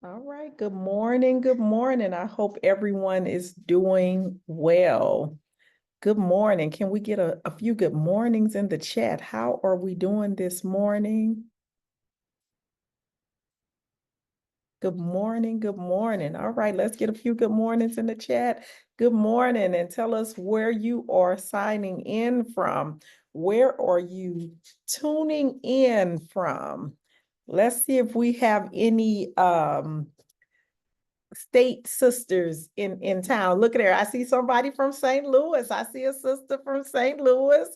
All right. Good morning. Good morning. I hope everyone is doing well. Good morning. Can we get a few good mornings in the chat? How are we doing this morning? Good morning. Good morning. All right. Let's get a few good mornings in the chat. Good morning. And tell us where you are signing in from. Where are you tuning in from? Let's see if we have any state sisters in town. Look at her. I see somebody from St. Louis. I see a sister from St. Louis.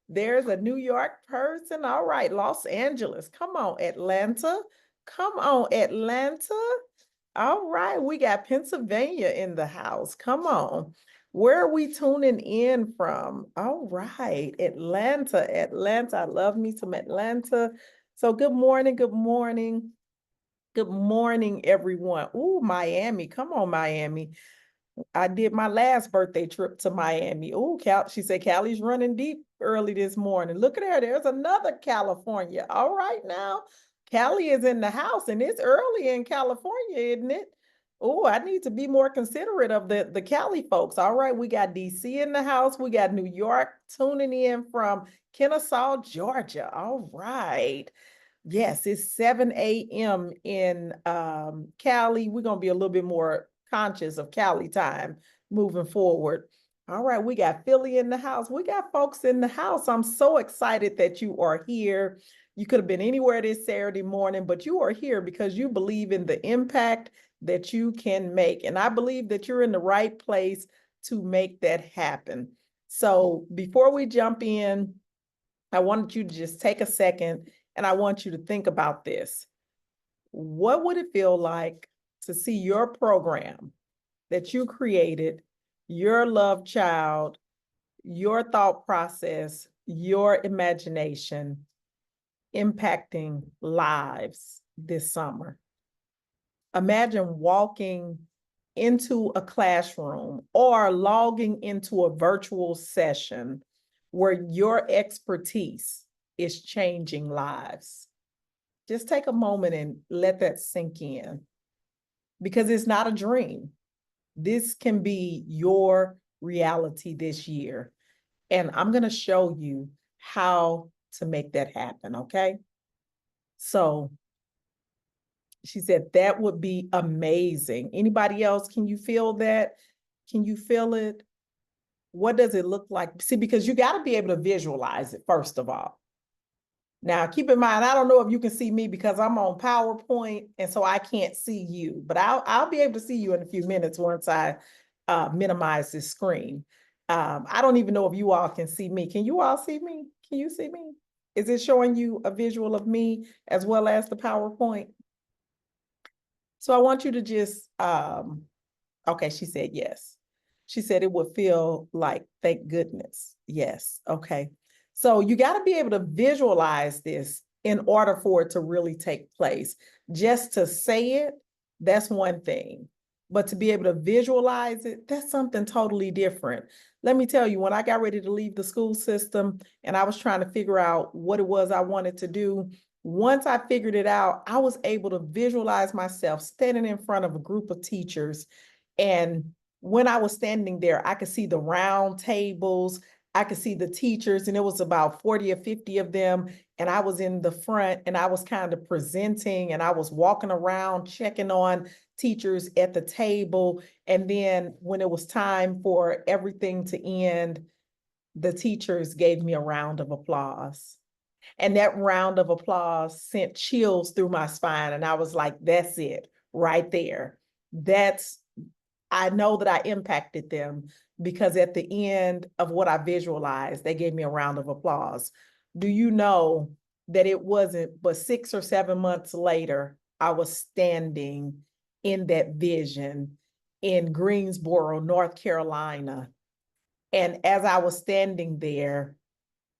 There's a New York person. All right, Los Angeles. Come on, Atlanta. Come on, Atlanta. All right, we got Pennsylvania in the house. Come on. Where are we tuning in from? All right, Atlanta, Atlanta. I love me some Atlanta. So good morning, good morning. Good morning, everyone. Ooh, Miami. Come on, Miami. I did my last birthday trip to Miami. Ooh, she said Callie's running deep early this morning. Look at her. There's another California. All right now. Callie is in the house and it's early in California, isn't it? Oh, I need to be more considerate of the Cali folks. All right, we got DC in the house. We got New York tuning in from Kennesaw, Georgia. All right. Yes, it's 7 a.m. in Cali. We're going to be a little bit more conscious of Cali time moving forward. All right, we got Philly in the house. We got folks in the house. I'm so excited that you are here. You could have been anywhere this Saturday morning, but you are here because you believe in the impact that you can make. And I believe that you're in the right place to make that happen. So before we jump in, I wanted you to just take a second and I want you to think about this. What would it feel like to see your program that you created, your love child, your thought process, your imagination impacting lives this summer? Imagine walking into a classroom or logging into a virtual session where your expertise is changing lives. Just take a moment and let that sink in because it's not a dream. This can be your reality this year. And I'm going to show you how to make that happen. Okay. So she said, that would be amazing. Anybody else? Can you feel that? Can you feel it? What does it look like? See, because you got to be able to visualize it, first of all. Now, keep in mind, I don't know if you can see me because I'm on PowerPoint, and so I can't see you, but I'll be able to see you in a few minutes once I minimize this screen. I don't even know if you all can see me. Can you all see me? Can you see me? Is it showing you a visual of me as well as the PowerPoint? So I want you to just, okay, she said yes. She said it would feel like, thank goodness. Yes, okay. So you got to be able to visualize this in order for it to really take place. Just to say it, that's one thing. But to be able to visualize it, that's something totally different. Let me tell you, when I got ready to leave the school system and I was trying to figure out what it was I wanted to do, once I figured it out, I was able to visualize myself standing in front of a group of teachers. And when I was standing there, I could see the round tables, I could see the teachers, and it was about 40 or 50 of them. And I was in the front and I was kind of presenting and I was walking around checking on teachers at the table. And then when it was time for everything to end, the teachers gave me a round of applause. And that round of applause sent chills through my spine. And I was like, that's it right there. I know that I impacted them because at the end of what I visualized, they gave me a round of applause. Do you know that it wasn't but 6 or 7 months later, I was standing in that vision in Greensboro, North Carolina. And as I was standing there,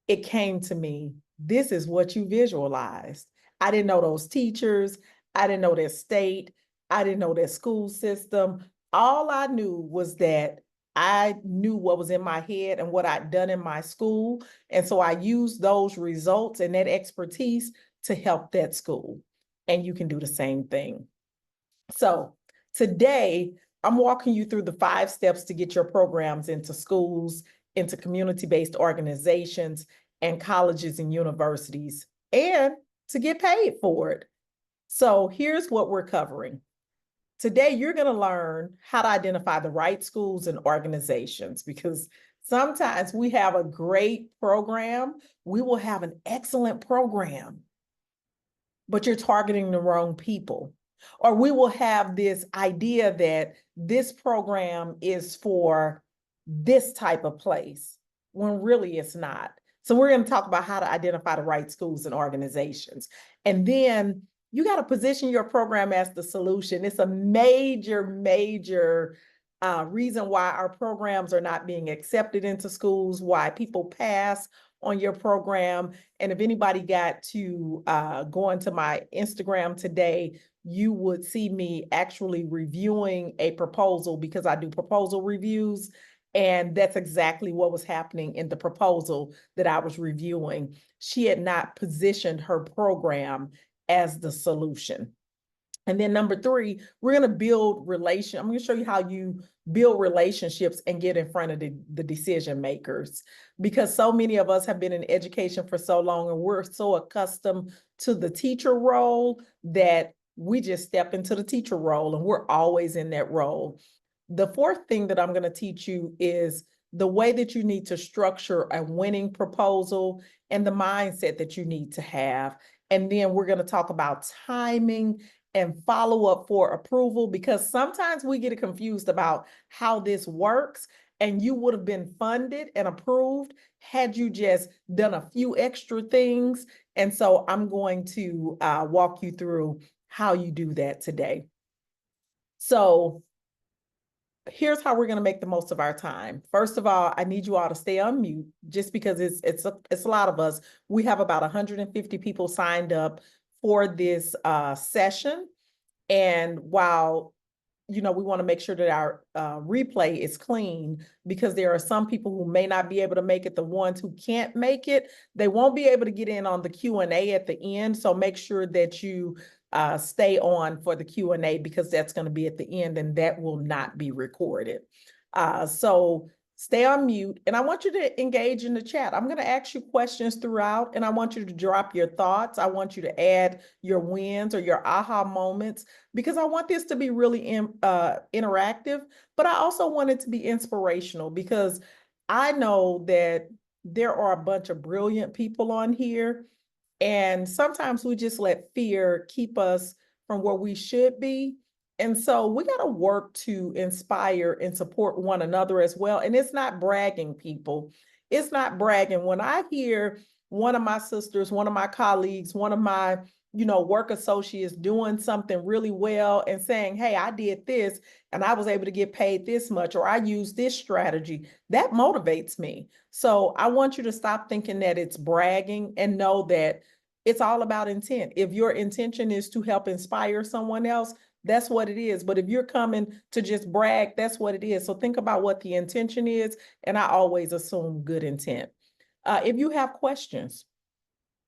it came to me, this is what you visualized. I didn't know those teachers. I didn't know their state. I didn't know their school system. All I knew was that I knew what was in my head and what I'd done in my school. And so I used those results and that expertise to help that school. And you can do the same thing. So today, I'm walking you through the 5 steps to get your programs into schools, into community-based organizations, and colleges and universities, and to get paid for it. So here's what we're covering. Today, you're going to learn how to identify the right schools and organizations, because sometimes we have a great program, we will have an excellent program, but you're targeting the wrong people. Or we will have this idea that this program is for this type of place, when really it's not. So we're going to talk about how to identify the right schools and organizations. And then you got to position your program as the solution. It's a major reason why our programs are not being accepted into schools, why people pass on your program. And if anybody got to go into my Instagram today, you would see me actually reviewing a proposal, because I do proposal reviews. And that's exactly what was happening in the proposal that I was reviewing. She had not positioned her program as the solution. And then number 3, we're going to build relation. I'm going to show you how you build relationships and get in front of the decision makers, because so many of us have been in education for so long and we're so accustomed to the teacher role that we just step into the teacher role and we're always in that role. The 4th thing that I'm going to teach you is the way that you need to structure a winning proposal and the mindset that you need to have. And then we're going to talk about timing and follow up for approval, because sometimes we get confused about how this works, and you would have been funded and approved had you just done a few extra things. And so I'm going to walk you through how you do that today. So here's how we're going to make the most of our time. First of all, I need you all to stay on mute, just because it's a lot of us. We have about 150 people signed up for this session. And while, we want to make sure that our replay is clean, because there are some people who may not be able to make it. The ones who can't make it, they won't be able to get in on the Q&A at the end. So make sure that you stay on for the Q&A, because that's going to be at the end and that will not be recorded. So stay on mute, and I want you to engage in the chat. I'm going to ask you questions throughout, and I want you to drop your thoughts. I want you to add your wins or your aha moments, because I want this to be really interactive, but I also want it to be inspirational, because I know that there are a bunch of brilliant people on here, and sometimes we just let fear keep us from where we should be. And so we got to work to inspire and support one another as well. And it's not bragging, people. It's not bragging. When I hear one of my sisters, one of my colleagues, one of my, work associates doing something really well and saying, hey, I did this and I was able to get paid this much, or I used this strategy, that motivates me. So I want you to stop thinking that it's bragging, and know that it's all about intent. If your intention is to help inspire someone else, that's what it is. But if you're coming to just brag, that's what it is. So think about what the intention is. And I always assume good intent. If you have questions,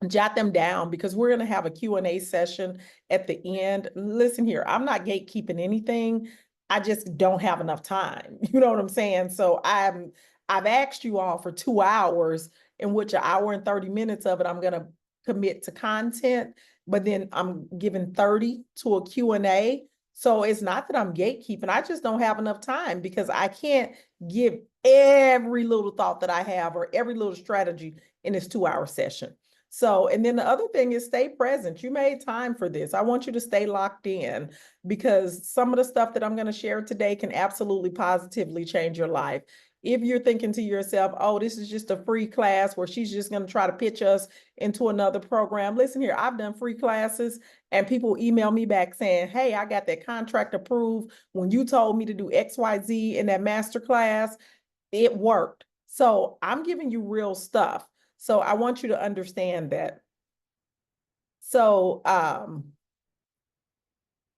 jot them down, because we're going to have a Q&A session at the end. Listen here, I'm not gatekeeping anything. I just don't have enough time. You know what I'm saying? So I've asked you all for 2 hours, in which 1 hour and 30 minutes of it, I'm going to commit to content, but then I'm giving 30 to a Q&A. So it's not that I'm gatekeeping. I just don't have enough time, because I can't give every little thought that I have or every little strategy in this 2-hour session. So, and then the other thing is stay present. You made time for this. I want you to stay locked in, because some of the stuff that I'm going to share today can absolutely positively change your life. If you're thinking to yourself, oh, this is just a free class where she's just going to try to pitch us into another program. Listen here, I've done free classes and people email me back saying, hey, I got that contract approved when you told me to do XYZ in that masterclass. It worked. So I'm giving you real stuff. So I want you to understand that. So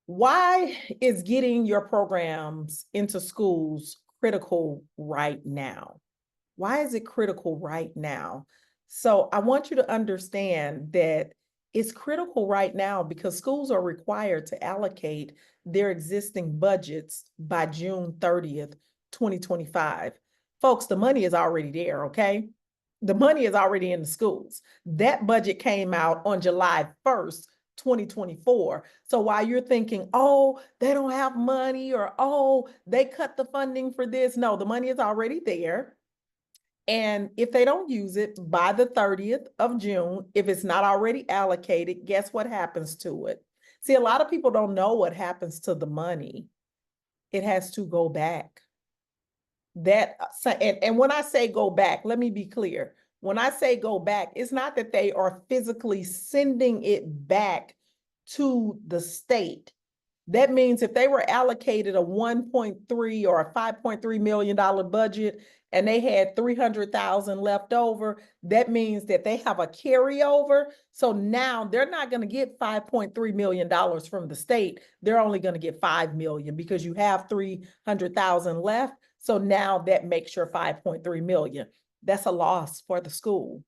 why is getting your programs into schools critical right now? Why is it critical right now? So I want you to understand that It's critical right now because schools are required to allocate their existing budgets by June 30th, 2025. Folks, the money is already there, okay? The money is already in the schools. That budget came out on July 1st, 2024. So while you're thinking, oh, they don't have money, or oh, they cut the funding for this, no, the money is already there. And if they don't use it by the 30th of June, if it's not already allocated, guess what happens to it? See, a lot of people don't know what happens to the money. It has to go back. And when I say go back, let me be clear. When I say go back, it's not that they are physically sending it back to the state. That means if they were allocated a 1.3 or a $5.3 million budget and they had 300,000 left over, that means that they have a carryover. So now they're not going to get $5.3 million from the state. They're only going to get 5 million because you have 300,000 left. So now that makes your 5.3 million. That's a loss for the school.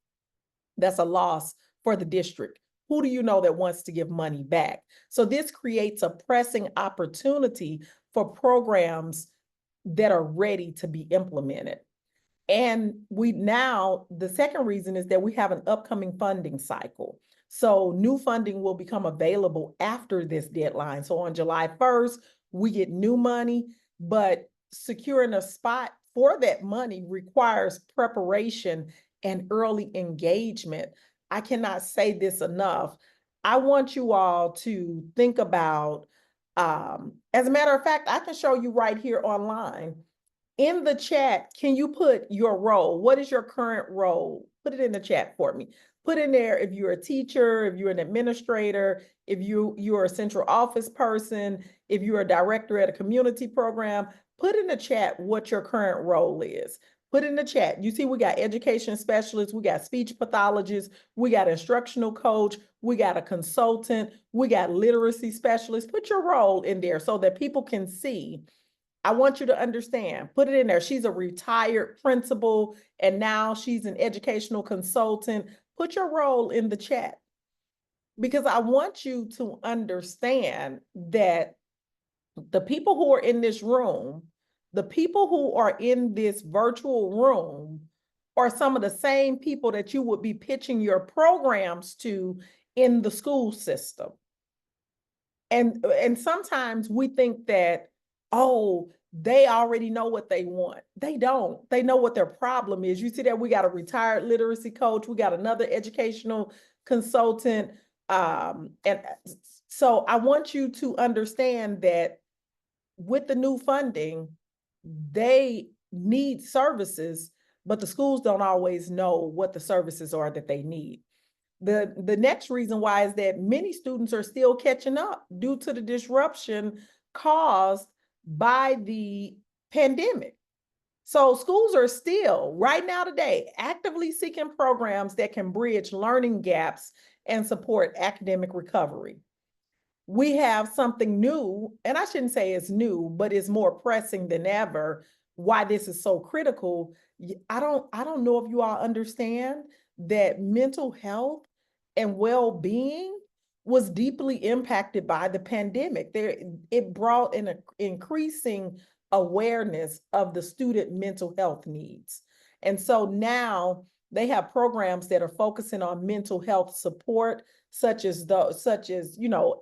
That's a loss for the district. Who do you know that wants to give money back? So this creates a pressing opportunity for programs that are ready to be implemented. And the second reason is that we have an upcoming funding cycle. So new funding will become available after this deadline. So on July 1st, we get new money, but securing a spot for that money requires preparation and early engagement. I cannot say this enough. I want you all to think about, as a matter of fact, I can show you right here online. In the chat, can you put your role? What is your current role? Put it in the chat for me. Put in there if you're a teacher, if you're an administrator, if you're a central office person, if you're a director at a community program, put in the chat what your current role is. Put in the chat. You see, we got education specialists, we got speech pathologists, we got instructional coach, we got a consultant, we got literacy specialists. Put your role in there so that people can see. I want you to understand, put it in there. She's a retired principal and now she's an educational consultant. Put your role in the chat because I want you to understand that the people who are in this room, the people who are in this virtual room are some of the same people that you would be pitching your programs to in the school system. And sometimes we think that, oh, they already know what they want. They don't. They know what their problem is. You see that we got a retired literacy coach. We got another educational consultant. And so I want you to understand that with the new funding, they need services, but the schools don't always know what the services are that they need. The next reason why is that many students are still catching up due to the disruption caused by the pandemic. So schools are still, right now today, actively seeking programs that can bridge learning gaps and support academic recovery. We have something new, and I shouldn't say it's new, but it's more pressing than ever. Why this is so critical. I don't know if you all understand that mental health and well-being was deeply impacted by the pandemic. It brought an increasing awareness of the student mental health needs. And so now they have programs that are focusing on mental health support, such as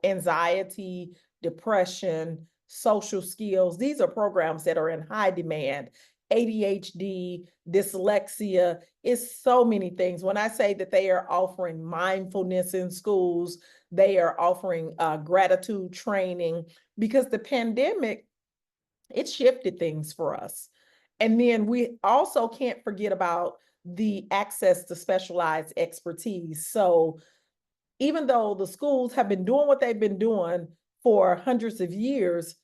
anxiety, depression, social skills. These are programs that are in high demand. ADHD, dyslexia, it's so many things. When I say that they are offering mindfulness in schools, they are offering gratitude training, because the pandemic, it shifted things for us. And then we also can't forget about the access to specialized expertise. So even though the schools have been doing what they've been doing for hundreds of years,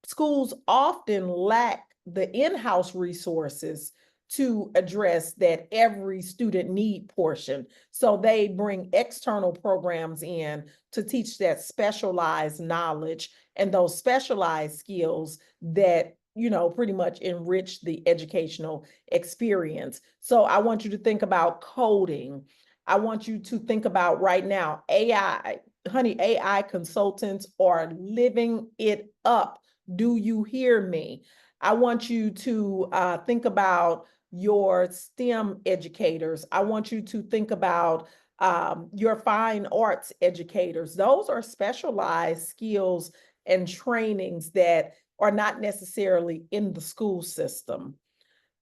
schools often lack the in-house resources to address that every student need portion. So they bring external programs in to teach that specialized knowledge and those specialized skills that pretty much enrich the educational experience. So I want you to think about coding. I want you to think about right now, AI, honey, AI consultants are living it up. Do you hear me? I want you to think about your STEM educators. I want you to think about your fine arts educators. Those are specialized skills and trainings that are not necessarily in the school system.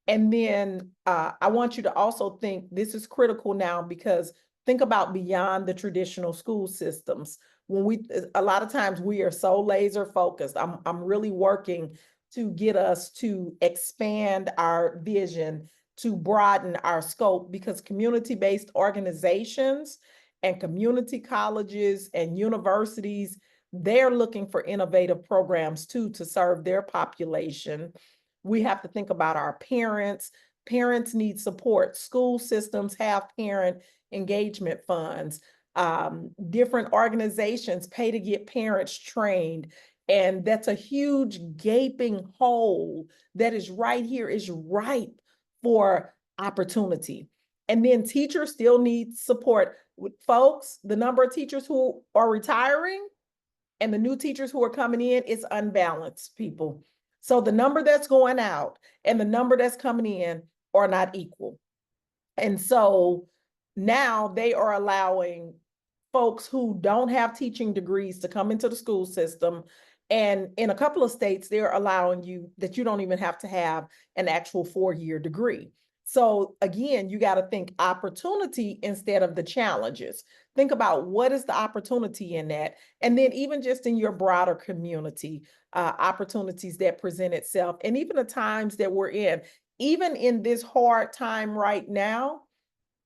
And then I want you to also think this is critical now, because think about beyond the traditional school systems. When a lot of times we are so laser focused. I'm really working to get us to expand our vision, to broaden our scope, because community-based organizations and community colleges and universities, they're looking for innovative programs too to serve their population. We have to think about our parents. Parents need support. School systems have parent engagement funds. Different organizations pay to get parents trained. And that's a huge gaping hole that is right here, is ripe for opportunity. And then teachers still need support. Folks, the number of teachers who are retiring and the new teachers who are coming in is unbalanced, people. So the number that's going out and the number that's coming in are not equal. And so now they are allowing folks who don't have teaching degrees to come into the school system. And in a couple of states, they're allowing you that you don't even have to have an actual 4-year degree. So again, you got to think opportunity instead of the challenges. Think about what is the opportunity in that. And then even just in your broader community, opportunities that present itself, and even the times that we're in, even in this hard time right now,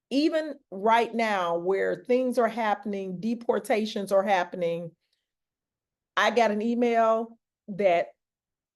even right now where things are happening, deportations are happening. I got an email that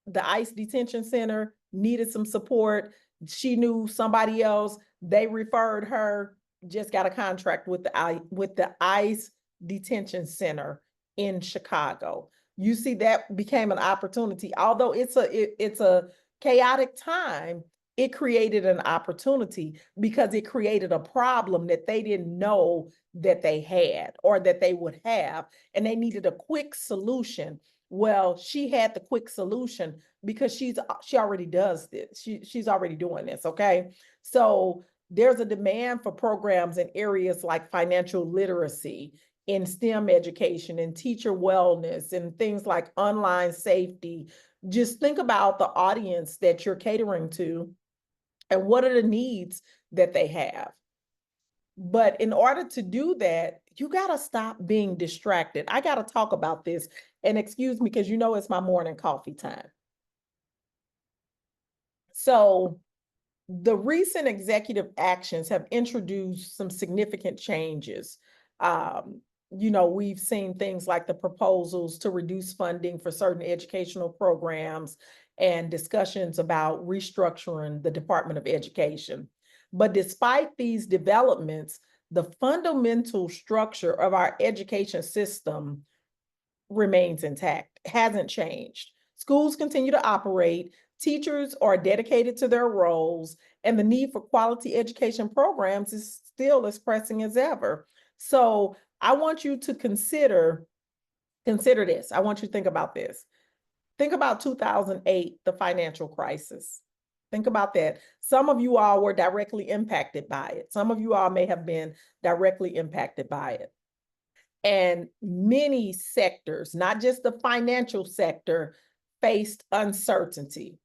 the ICE detention center needed some support. She knew somebody else. They referred her, just got a contract with the ICE detention center in Chicago. You see, that became an opportunity. Although it's a chaotic time, it created an opportunity because it created a problem that they didn't know that they had or that they would have, and they needed a quick solution. Well, she had the quick solution because she already does this. She's already doing this, okay? So there's a demand for programs in areas like financial literacy, in STEM education, and teacher wellness, and things like online safety. Just think about the audience that you're catering to and what are the needs that they have. But in order to do that, you got to stop being distracted. I got to talk about this, and excuse me, because you know it's my morning coffee time. So the recent executive actions have introduced some significant changes. We've seen things like the proposals to reduce funding for certain educational programs and discussions about restructuring the Department of Education. But despite these developments, the fundamental structure of our education system remains intact, hasn't changed. Schools continue to operate, teachers are dedicated to their roles, and the need for quality education programs is still as pressing as ever. So I want you to consider this. I want you to think about this. Think about 2008, the financial crisis. Think about that. Some of you all were directly impacted by it. Some of you all may have been directly impacted by it. And many sectors, not just the financial sector, faced uncertainty.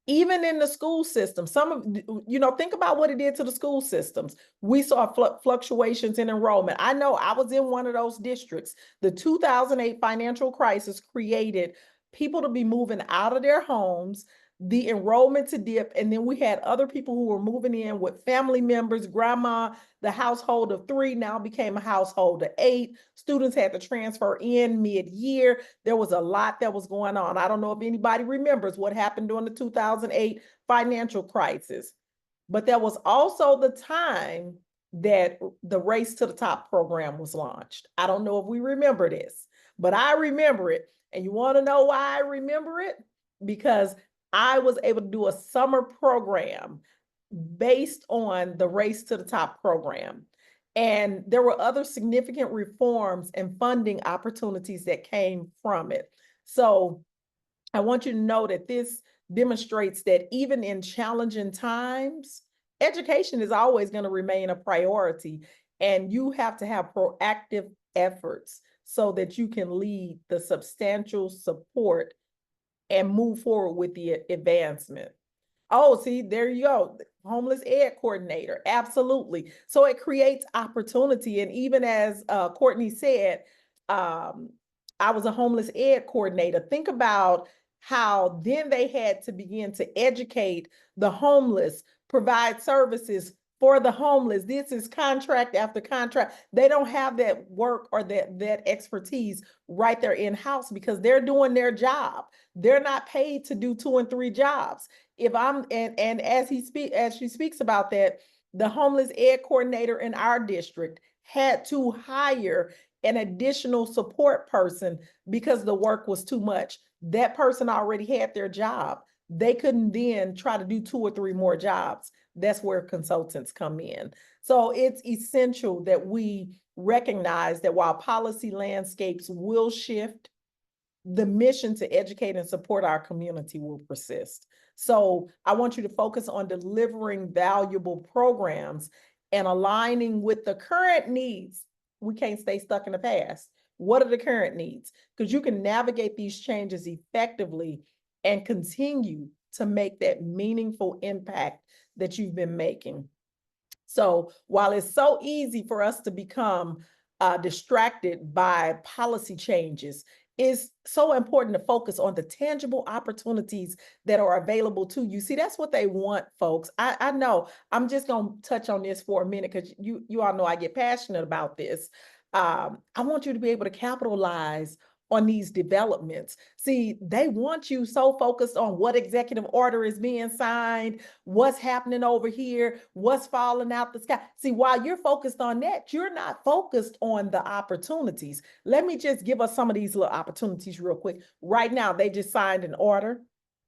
Even in the school system, think about what it did to the school systems. We saw fluctuations in enrollment. I know I was in one of those districts. The 2008 financial crisis created people to be moving out of their homes, the enrollment to dip, and then we had other people who were moving in with family members. Grandma, the household of 3 now became a household of 8. Students had to transfer in mid-year. There was a lot that was going on. I don't know if anybody remembers what happened during the 2008 financial crisis, but there was also the time that the Race to the Top program was launched. I don't know if we remember this, but I remember it. And you want to know why I remember it? Because I was able to do a summer program based on the Race to the Top program. And there were other significant reforms and funding opportunities that came from it. So I want you to know that this demonstrates that even in challenging times, education is always going to remain a priority, and you have to have proactive efforts so that you can lead the substantial support and move forward with the advancement. Oh, see, there you go. Homeless ed coordinator. Absolutely. So it creates opportunity. And even as Courtney said, um, I was a homeless ed coordinator. Think about how then they had to begin to educate the homeless, provide services for the homeless. This is contract after contract. They don't have that work or that expertise right there in-house because they're doing their job. They're not paid to do 2 and 3 jobs. If I'm and as she speaks about that, the homeless ed coordinator in our district had to hire an additional support person because the work was too much. That person already had their job. They couldn't then try to do 2 or 3 more jobs. That's where consultants come in. So it's essential that we recognize that while policy landscapes will shift, the mission to educate and support our community will persist. So I want you to focus on delivering valuable programs and aligning with the current needs. We can't stay stuck in the past. What are the current needs? Because you can navigate these changes effectively and continue to make that meaningful impact that you've been making. So while it's so easy for us to become distracted by policy changes, it's so important to focus on the tangible opportunities that are available to you. See, that's what they want, folks. I know. I'm just going to touch on this for a minute because you all know I get passionate about this. I want you to be able to capitalize on these developments. See, they want you so focused on what executive order is being signed, what's happening over here, what's falling out the sky. See, while you're focused on that, you're not focused on the opportunities. Let me just give us some of these little opportunities real quick. Right now, they just signed an order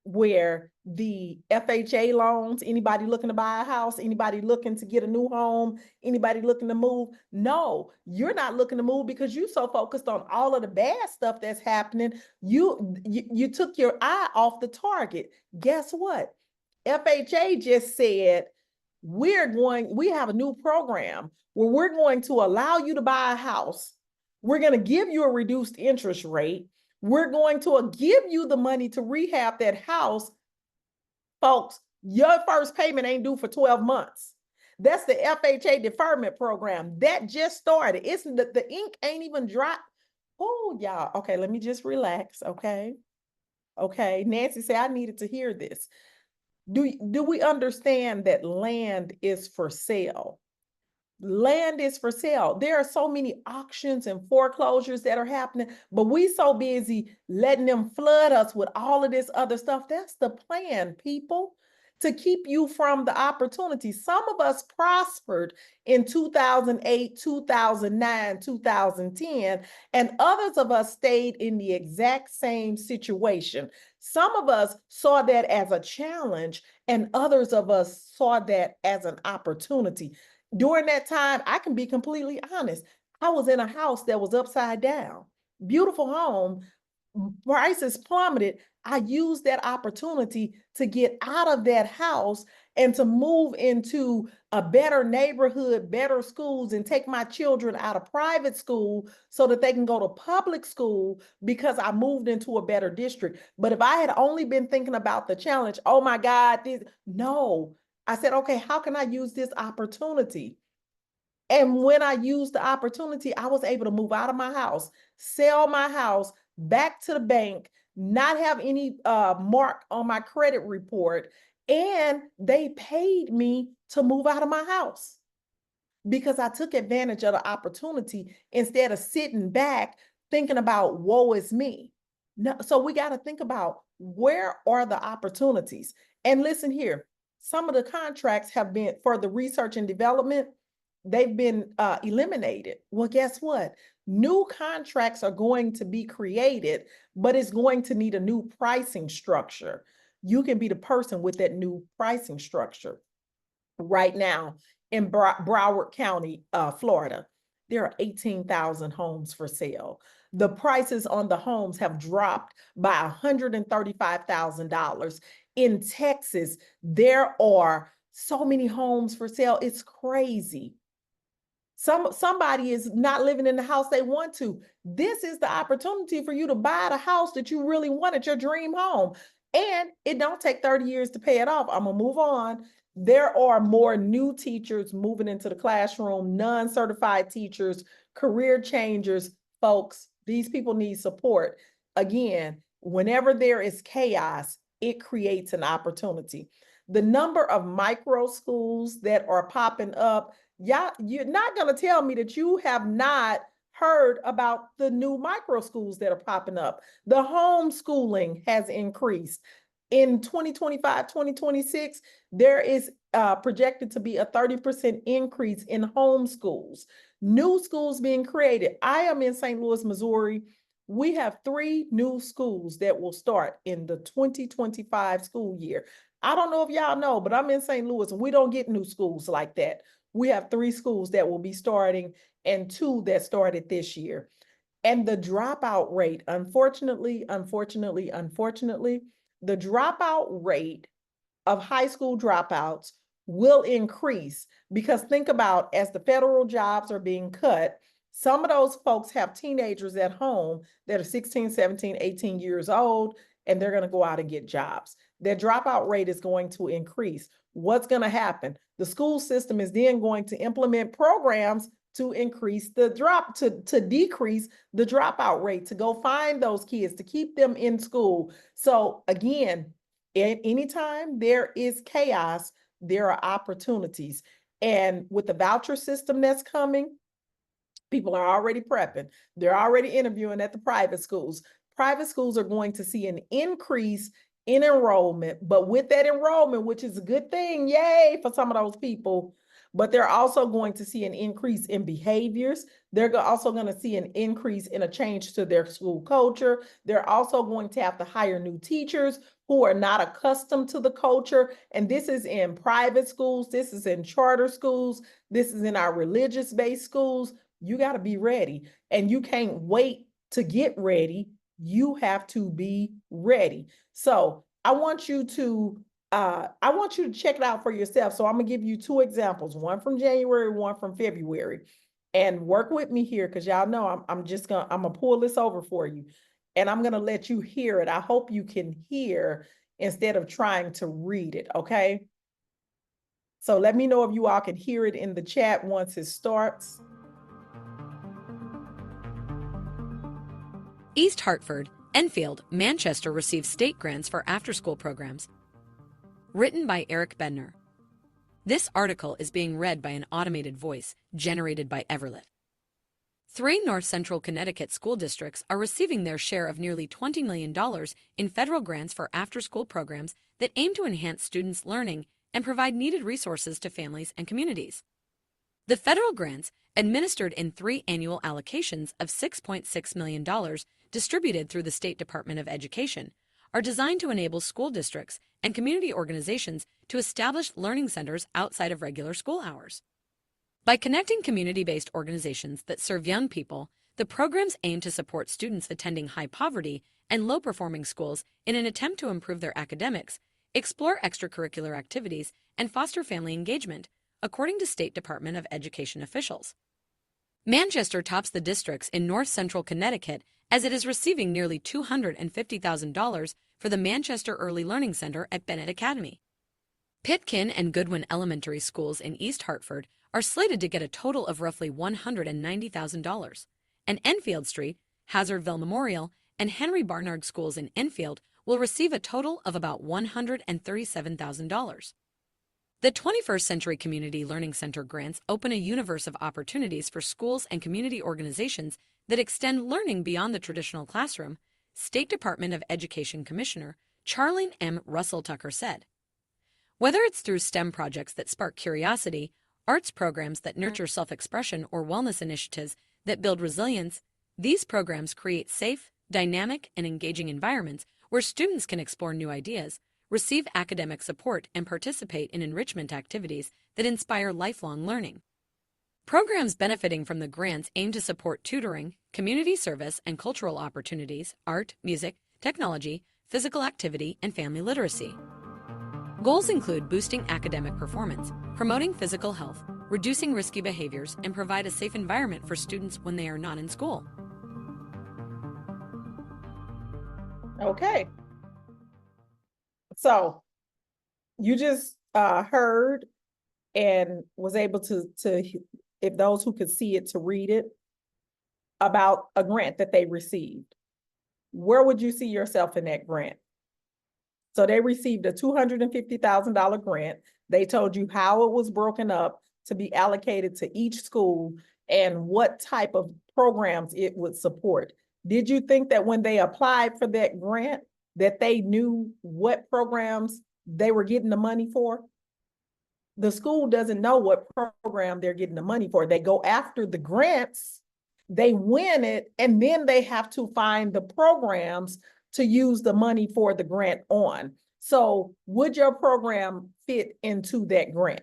where the FHA loans, anybody looking to buy a house, anybody looking to get a new home, anybody looking to move. No, you're not looking to move because you're so focused on all of the bad stuff that's happening. You took your eye off the target. Guess what? FHA just said, we have a new program where we're going to allow you to buy a house. We're going to give you a reduced interest rate. We're going to give you the money to rehab that house. Folks, your first payment ain't due for 12 months. That's the FHA deferment program that just started. It's the ink ain't even dry. Oh, y'all. Okay, let me just relax. Okay. Okay. Nancy said I needed to hear this. Do we understand that land is for sale? Land is for sale. There are so many auctions and foreclosures that are happening, but we so busy letting them flood us with all of this other stuff. That's the plan, people, to keep you from the opportunity. Some of us prospered in 2008, 2009, 2010, and others of us stayed in the exact same situation. Some of us saw that as a challenge, and others of us saw that as an opportunity. During that time, I can be completely honest. I was in a house that was upside down. Beautiful home, prices plummeted. I used that opportunity to get out of that house and to move into a better neighborhood, better schools, and take my children out of private school so that they can go to public school because I moved into a better district. But if I had only been thinking about the challenge, oh my God, no. I said, okay, how can I use this opportunity? And when I used the opportunity, I was able to move out of my house, sell my house, back to the bank, not have any mark on my credit report, and they paid me to move out of my house because I took advantage of the opportunity instead of sitting back thinking about woe is me. No, so we got to think about where are the opportunities. And listen here, some of the contracts have been for the research and development, they've been eliminated. Well, guess what? New contracts are going to be created, but it's going to need a new pricing structure. You can be the person with that new pricing structure. right now in Broward County, Florida, there are 18,000 homes for sale. The prices on the homes have dropped by $135,000. In Texas, there are so many homes for sale. It's crazy. Somebody is not living in the house they want to. This is the opportunity for you to buy the house that you really wanted, your dream home. And it don't take 30 years to pay it off. I'm gonna move on. There are more new teachers moving into the classroom, non-certified teachers, career changers. Folks, these people need support. Again, whenever there is chaos, it creates an opportunity. The number of micro schools that are popping up, yeah, you're not going to tell me that you have not heard about the new micro schools that are popping up. The homeschooling has increased. In 2025, 2026, there is projected to be a 30% increase in homeschools. New schools being created. I am in St. Louis, Missouri. We have 3 new schools that will start in the 2025 school year. I don't know if y'all know, but I'm in St. Louis and we don't get new schools like that. We have 3 schools that will be starting and 2 that started this year. And the dropout rate, unfortunately, the dropout rate of high school dropouts will increase, because think about, as the federal jobs are being cut, some of those folks have teenagers at home that are 16, 17, 18 years old, and they're going to go out and get jobs. Their dropout rate is going to increase. What's going to happen? The school system is then going to implement programs to increase the to decrease the dropout rate, to go find those kids, to keep them in school. So again, anytime there is chaos, there are opportunities. And with the voucher system that's coming, people are already prepping. They're already interviewing at the private schools. Private schools are going to see an increase in enrollment, but with that enrollment, which is a good thing, yay for some of those people, but they're also going to see an increase in behaviors. They're also going to see an increase in a change to their school culture. They're also going to have to hire new teachers who are not accustomed to the culture. And this is in private schools. This is in charter schools. This is in our religious-based schools. You got to be ready, and you can't wait to get ready. You have to be ready. So I want you to check it out for yourself. So I'm gonna give you 2 examples, one from January, one from February, and work with me here, because y'all know I'm gonna pull this over for you, and I'm gonna let you hear it. I hope you can hear instead of trying to read it. Okay. So let me know if you all can hear it in the chat once it starts. East Hartford, Enfield, Manchester receive state grants for after-school programs. Written by Eric Bednar. This article is being read by an automated voice generated by Everlit. 3 North Central Connecticut school districts are receiving their share of nearly $20 million in federal grants for after-school programs that aim to enhance students' learning and provide needed resources to families and communities. The federal grants, administered in 3 annual allocations of $6.6 million distributed through the State Department of Education, are designed to enable school districts and community organizations to establish learning centers outside of regular school hours. By connecting community-based organizations that serve young people, the programs aim to support students attending high poverty and low-performing schools in an attempt to improve their academics, explore extracurricular activities, and foster family engagement, according to State Department of Education officials. Manchester tops the districts in North Central Connecticut, as it is receiving nearly $250,000 for the Manchester Early Learning Center at Bennett Academy. Pitkin and Goodwin Elementary Schools in East Hartford are slated to get a total of roughly $190,000, and Enfield Street, Hazardville Memorial, and Henry Barnard Schools in Enfield will receive a total of about $137,000. The 21st Century Community Learning Center grants open a universe of opportunities for schools and community organizations that extend learning beyond the traditional classroom, State Department of Education Commissioner Charlene M. Russell Tucker said. Whether it's through STEM projects that spark curiosity, arts programs that nurture self-expression, or wellness initiatives that build resilience, these programs create safe, dynamic, and engaging environments where students can explore new ideas, receive academic support and participate in enrichment activities that inspire lifelong learning. Programs benefiting from the grants aim to support tutoring, community service and cultural opportunities, art, music, technology, physical activity, and family literacy. Goals include boosting academic performance, promoting physical health, reducing risky behaviors, and provide a safe environment for students when they are not in school. Okay. So you just heard and was able to, if those who could see it, to read it about a grant that they received. Where would you see yourself in that grant? So they received a $250,000 grant. They told you how it was broken up to be allocated to each school and what type of programs it would support. Did you think that when they applied for that grant, that they knew what programs they were getting the money for? The school doesn't know what program they're getting the money for. They go after the grants, they win it, and then they have to find the programs to use the money for the grant on. So would your program fit into that grant?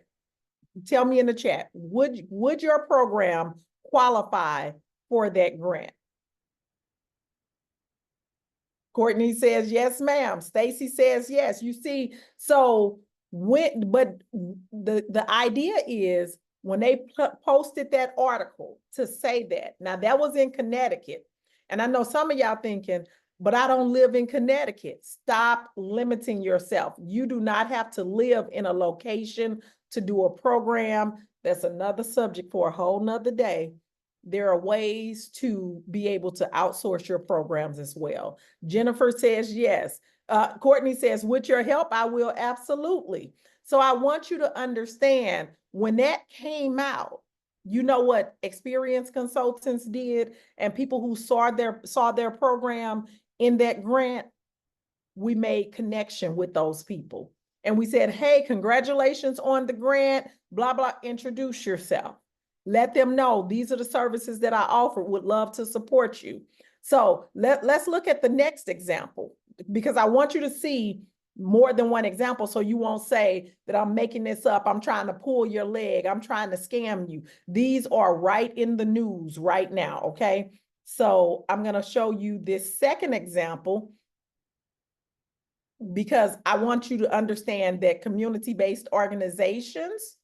Tell me in the chat, would your program qualify for that grant? Courtney says, yes, ma'am. Stacy says, yes. You see, so but the idea is when they posted that article to say that, now that was in Connecticut. And I know some of y'all thinking, but I don't live in Connecticut. Stop limiting yourself. You do not have to live in a location to do a program. That's another subject for a whole nother day. There are ways to be able to outsource your programs as well. Jennifer says yes. Courtney says, with your help, I will, absolutely. So I want you to understand, when that came out, you know what experienced consultants did, and people who saw their program in that grant, we made connection with those people. And we said, hey, congratulations on the grant, blah, blah, introduce yourself. Let them know these are the services that I offer, would love to support you. So let's look at the next example, because I want you to see more than one example, so you won't say that I'm making this up, I'm trying to pull your leg, I'm trying to scam you. These are right in the news right now, okay? So I'm going to show you this second example, because I want you to understand that community-based organizations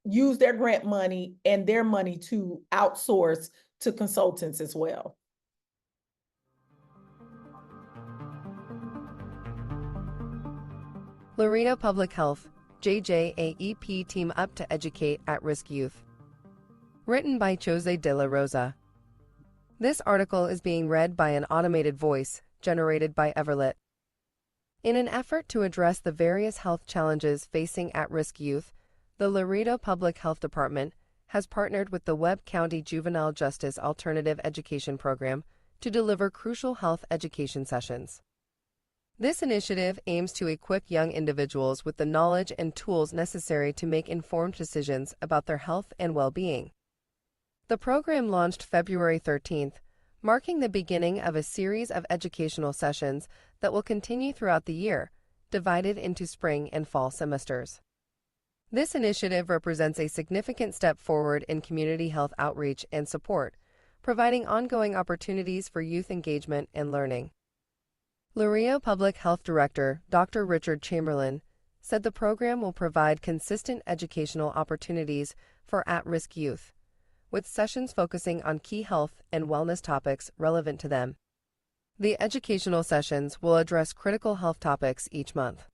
use their grant money and their money to outsource to consultants as well. Laredo Public Health, JJAEP team up to educate at-risk youth. Written by Jose de la Rosa. This article is being read by an automated voice generated by Everlit. In an effort to address the various health challenges facing at-risk youth, the Laredo Public Health Department has partnered with the Webb County Juvenile Justice Alternative Education Program to deliver crucial health education sessions. This initiative aims to equip young individuals with the knowledge and tools necessary to make informed decisions about their health and well-being. The program launched February 13th, marking the beginning of a series of educational sessions that will continue throughout the year, divided into spring and fall semesters. This initiative represents a significant step forward in community health outreach and support, providing ongoing opportunities for youth engagement and learning. Laredo Public Health Director Dr. Richard Chamberlain said the program will provide consistent educational opportunities for at-risk youth, with sessions focusing on key health and wellness topics relevant to them. The educational sessions will address critical health topics each month.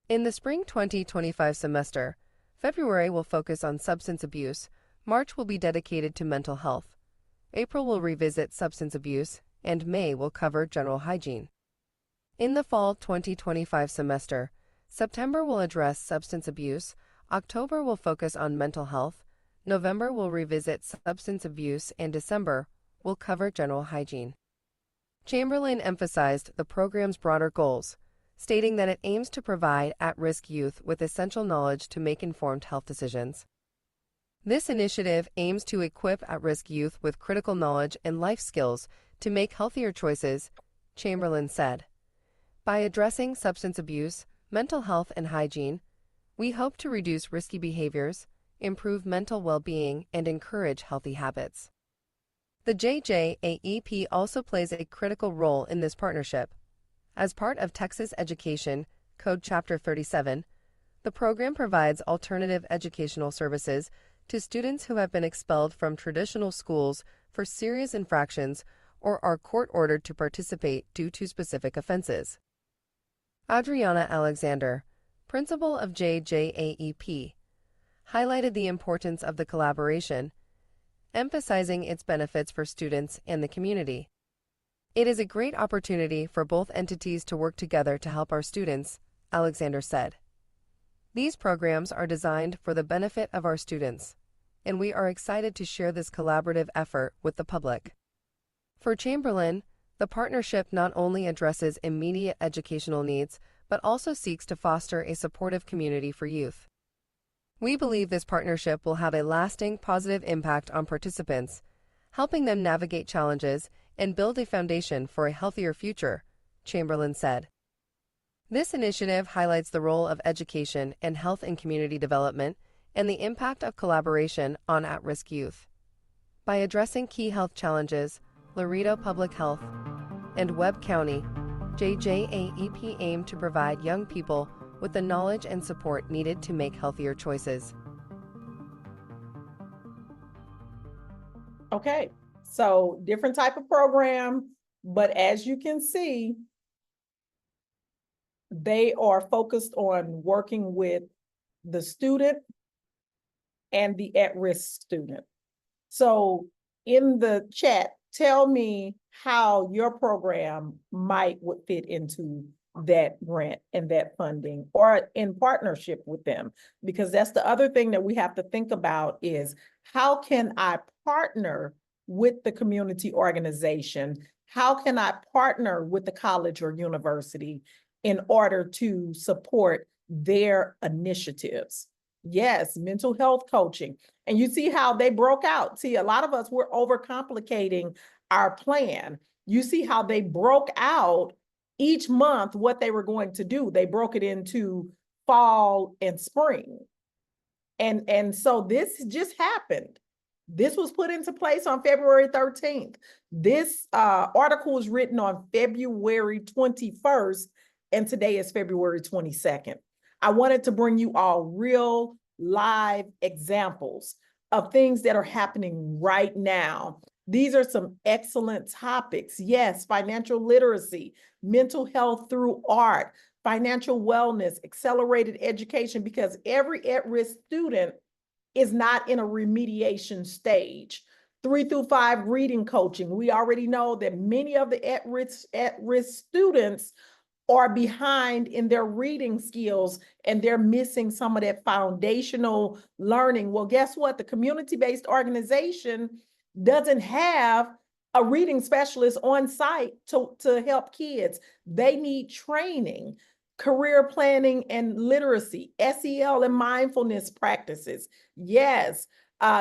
In the spring 2025 semester, February will focus on substance abuse, March will be dedicated to mental health, April will revisit substance abuse, and May will cover general hygiene. In the fall 2025 semester, September will address substance abuse, October will focus on mental health, November will revisit substance abuse, and December will cover general hygiene. Chamberlain emphasized the program's broader goals, stating that it aims to provide at-risk youth with essential knowledge to make informed health decisions. This initiative aims to equip at-risk youth with critical knowledge and life skills to make healthier choices, Chamberlain said. By addressing substance abuse, mental health, and hygiene, we hope to reduce risky behaviors, improve mental well-being, and encourage healthy habits. The JJAEP also plays a critical role in this partnership. As part of Texas Education Code Chapter 37, the program provides alternative educational services to students who have been expelled from traditional schools for serious infractions or are court-ordered to participate due to specific offenses. Adriana Alexander, principal of JJAEP, highlighted the importance of the collaboration, emphasizing its benefits for students and the community. It is a great opportunity for both entities to work together to help our students, Alexander said. These programs are designed for the benefit of our students, and we are excited to share this collaborative effort with the public. For Chamberlain, the partnership not only addresses immediate educational needs, but also seeks to foster a supportive community for youth. We believe this partnership will have a lasting positive impact on participants, helping them navigate challenges and build a foundation for a healthier future, Chamberlain said. This initiative highlights the role of education and health and community development and the impact of collaboration on at-risk youth. By addressing key health challenges, Laredo Public Health, and Webb County, JJAEP aim to provide young people with the knowledge and support needed to make healthier choices. Okay, so different type of program, but as you can see, they are focused on working with the student and the at-risk student. So in the chat, tell me how your program would fit into that grant and that funding, or in partnership with them, because that's the other thing that we have to think about is how can I partner with the community organization? How can I partner with the college or university in order to support their initiatives? Yes, mental health coaching. And you see how they broke out. See, a lot of us, we're overcomplicating our plan. You see how they broke out each month what they were going to do. They broke it into fall and spring. And so this just happened. This was put into place on February 13th. This article was written on February 21st, and today is February 22nd. I wanted to bring you all real live examples of things that are happening right now. These are some excellent topics. Yes, financial literacy, mental health through art, financial wellness, accelerated education, because every at-risk student is not in a remediation stage. 3 through 5 reading coaching. We already know that many of the at-risk students are behind in their reading skills and they're missing some of that foundational learning. Well, guess what? The community-based organization doesn't have a reading specialist on site to help kids. They need training, career planning and literacy, SEL and mindfulness practices. Yes,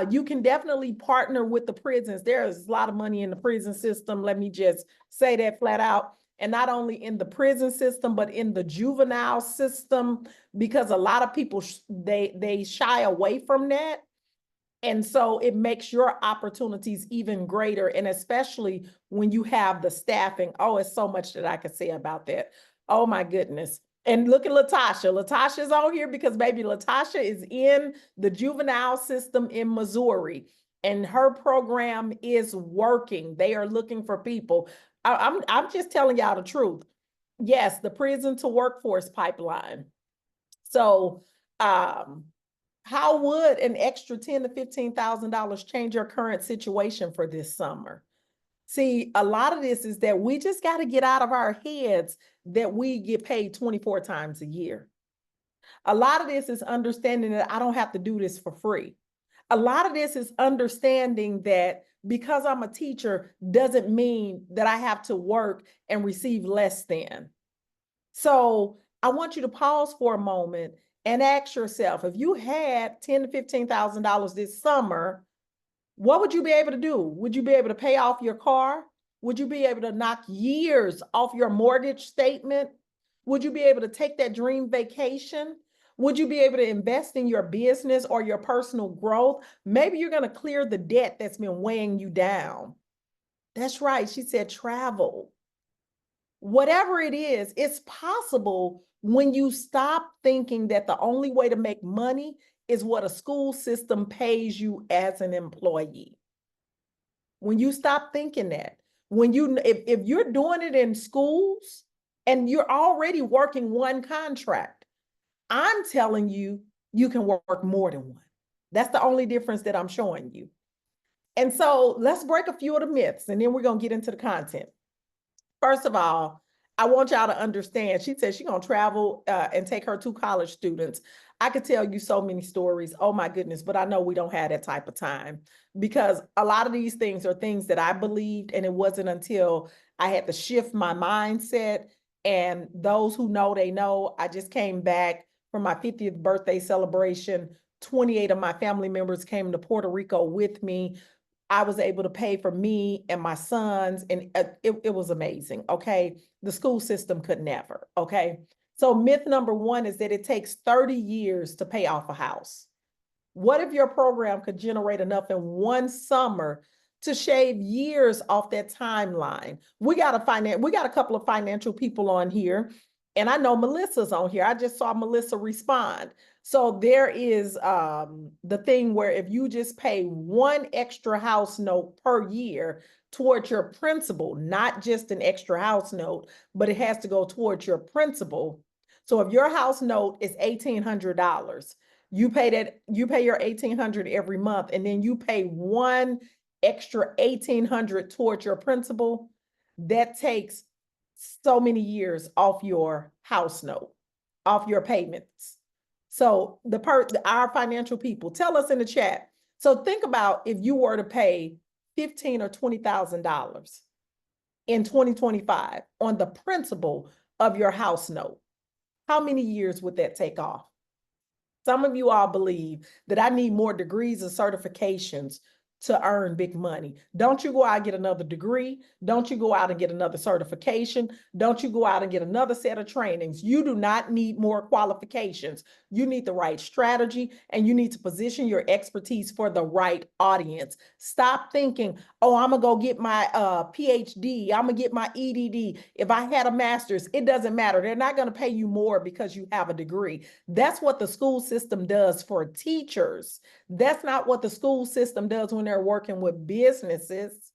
you can definitely partner with the prisons. There's a lot of money in the prison system. Let me just say that flat out. And not only in the prison system, but in the juvenile system, because a lot of people, they shy away from that. And so it makes your opportunities even greater. And especially when you have the staffing. Oh, it's so much that I could say about that. Oh my goodness. And look at Latasha. Latasha's on here because baby Latasha is in the juvenile system in Missouri. And her program is working. They are looking for people. I'm just telling y'all the truth. Yes, the prison to workforce pipeline. So how would an extra $10,000 to $15,000 change your current situation for this summer? See, a lot of this is that we just got to get out of our heads that we get paid 24 times a year. A lot of this is understanding that I don't have to do this for free. A lot of this is understanding that because I'm a teacher doesn't mean that I have to work and receive less than. So I want you to pause for a moment and ask yourself, if you had $10,000 to $15,000 this summer, what would you be able to do? Would you be able to pay off your car? Would you be able to knock years off your mortgage statement? Would you be able to take that dream vacation? Would you be able to invest in your business or your personal growth? Maybe you're going to clear the debt that's been weighing you down. That's right. She said travel. Whatever it is, it's possible when you stop thinking that the only way to make money is what a school system pays you as an employee. When you stop thinking that, if you're doing it in schools and you're already working one contract, I'm telling you, you can work more than one. That's the only difference that I'm showing you. And so let's break a few of the myths and then we're going to get into the content. First of all, I want y'all to understand, she said she's going to travel and take her 2 college students. I could tell you so many stories. Oh my goodness, but I know we don't have that type of time because a lot of these things are things that I believed, and it wasn't until I had to shift my mindset. And those who know, they know, I just came back from my 50th birthday celebration. 28 of my family members came to Puerto Rico with me. I was able to pay for me and my sons, and it was amazing. Okay. The school system could never. Okay. So myth number 1 is that it takes 30 years to pay off a house. What if your program could generate enough in one summer to shave years off that timeline? We got a couple of financial people on here, and I know Melissa's on here. I just saw Melissa respond. So there is the thing where if you just pay one extra house note per year towards your principal, not just an extra house note, but it has to go towards your principal. So if your house note is $1,800, you pay your $1,800 every month, and then you pay one extra $1,800 towards your principal. That takes so many years off your house note, off your payments. So our financial people, tell us in the chat. So think about if you were to pay $15,000 or $20,000 in 2025 on the principal of your house note. How many years would that take off? Some of you all believe that I need more degrees and certifications to earn big money. Don't you go out and get another degree. Don't you go out and get another certification. Don't you go out and get another set of trainings. You do not need more qualifications. You need the right strategy, and you need to position your expertise for the right audience. Stop thinking, oh, I'm going to go get my PhD. I'm going to get my EDD. If I had a master's, it doesn't matter. They're not going to pay you more because you have a degree. That's what the school system does for teachers. That's not what the school system does when they're working with businesses.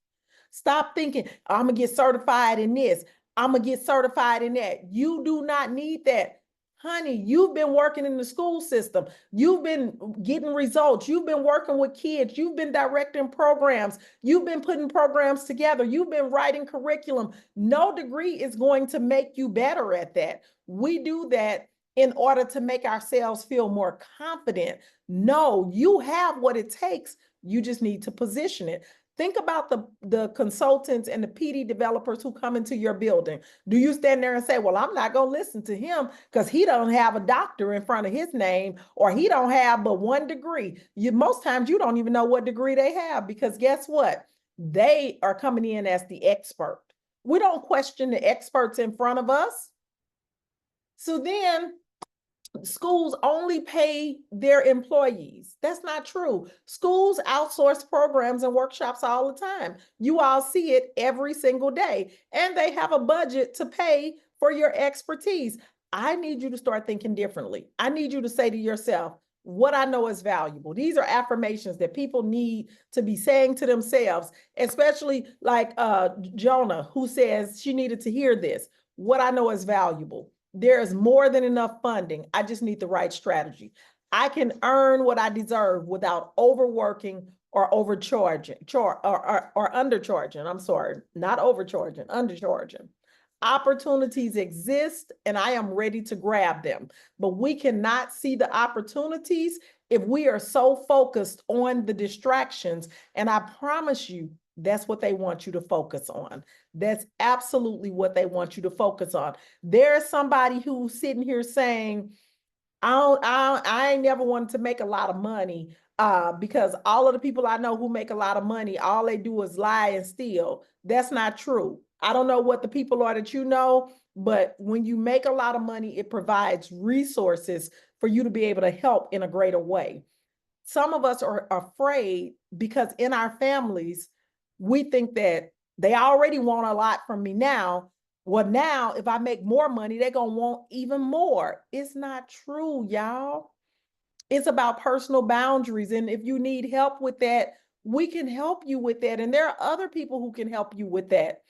Stop thinking, I'm going to get certified in this. I'm going to get certified in that. You do not need that. Honey, you've been working in the school system. You've been getting results. You've been working with kids. You've been directing programs. You've been putting programs together. You've been writing curriculum. No degree is going to make you better at that. We do that in order to make ourselves feel more confident. No, you have what it takes. You just need to position it. Think about the consultants and the PD developers who come into your building. Do you stand there and say, well, I'm not going to listen to him because he don't have a doctor in front of his name, or he don't have but one degree? Most times you don't even know what degree they have, because guess what? They are coming in as the expert. We don't question the experts in front of us. So then schools only pay their employees. That's not true. Schools outsource programs and workshops all the time. You all see it every single day, and they have a budget to pay for your expertise. I need you to start thinking differently. I need you to say to yourself, what I know is valuable. These are affirmations that people need to be saying to themselves, especially like Jonah, who says she needed to hear this. What I know is valuable. There is more than enough funding. I just need the right strategy. I can earn what I deserve without overworking or overcharging, or undercharging. I'm sorry, not overcharging, undercharging. Opportunities exist, and I am ready to grab them. But we cannot see the opportunities if we are so focused on the distractions. And I promise you, that's what they want you to focus on. That's absolutely what they want you to focus on. There's somebody who's sitting here saying, I ain't never wanted to make a lot of money because all of the people I know who make a lot of money, all they do is lie and steal. That's not true. I don't know what the people are that you know, But when you make a lot of money, it provides resources for you to be able to help in a greater way. Some of us are afraid because in our families, we think that they already want a lot from me now. Well, now if I make more money, they're going to want even more. It's not true, y'all. It's about personal boundaries. And if you need help with that, we can help you with that. And there are other people who can help you with that.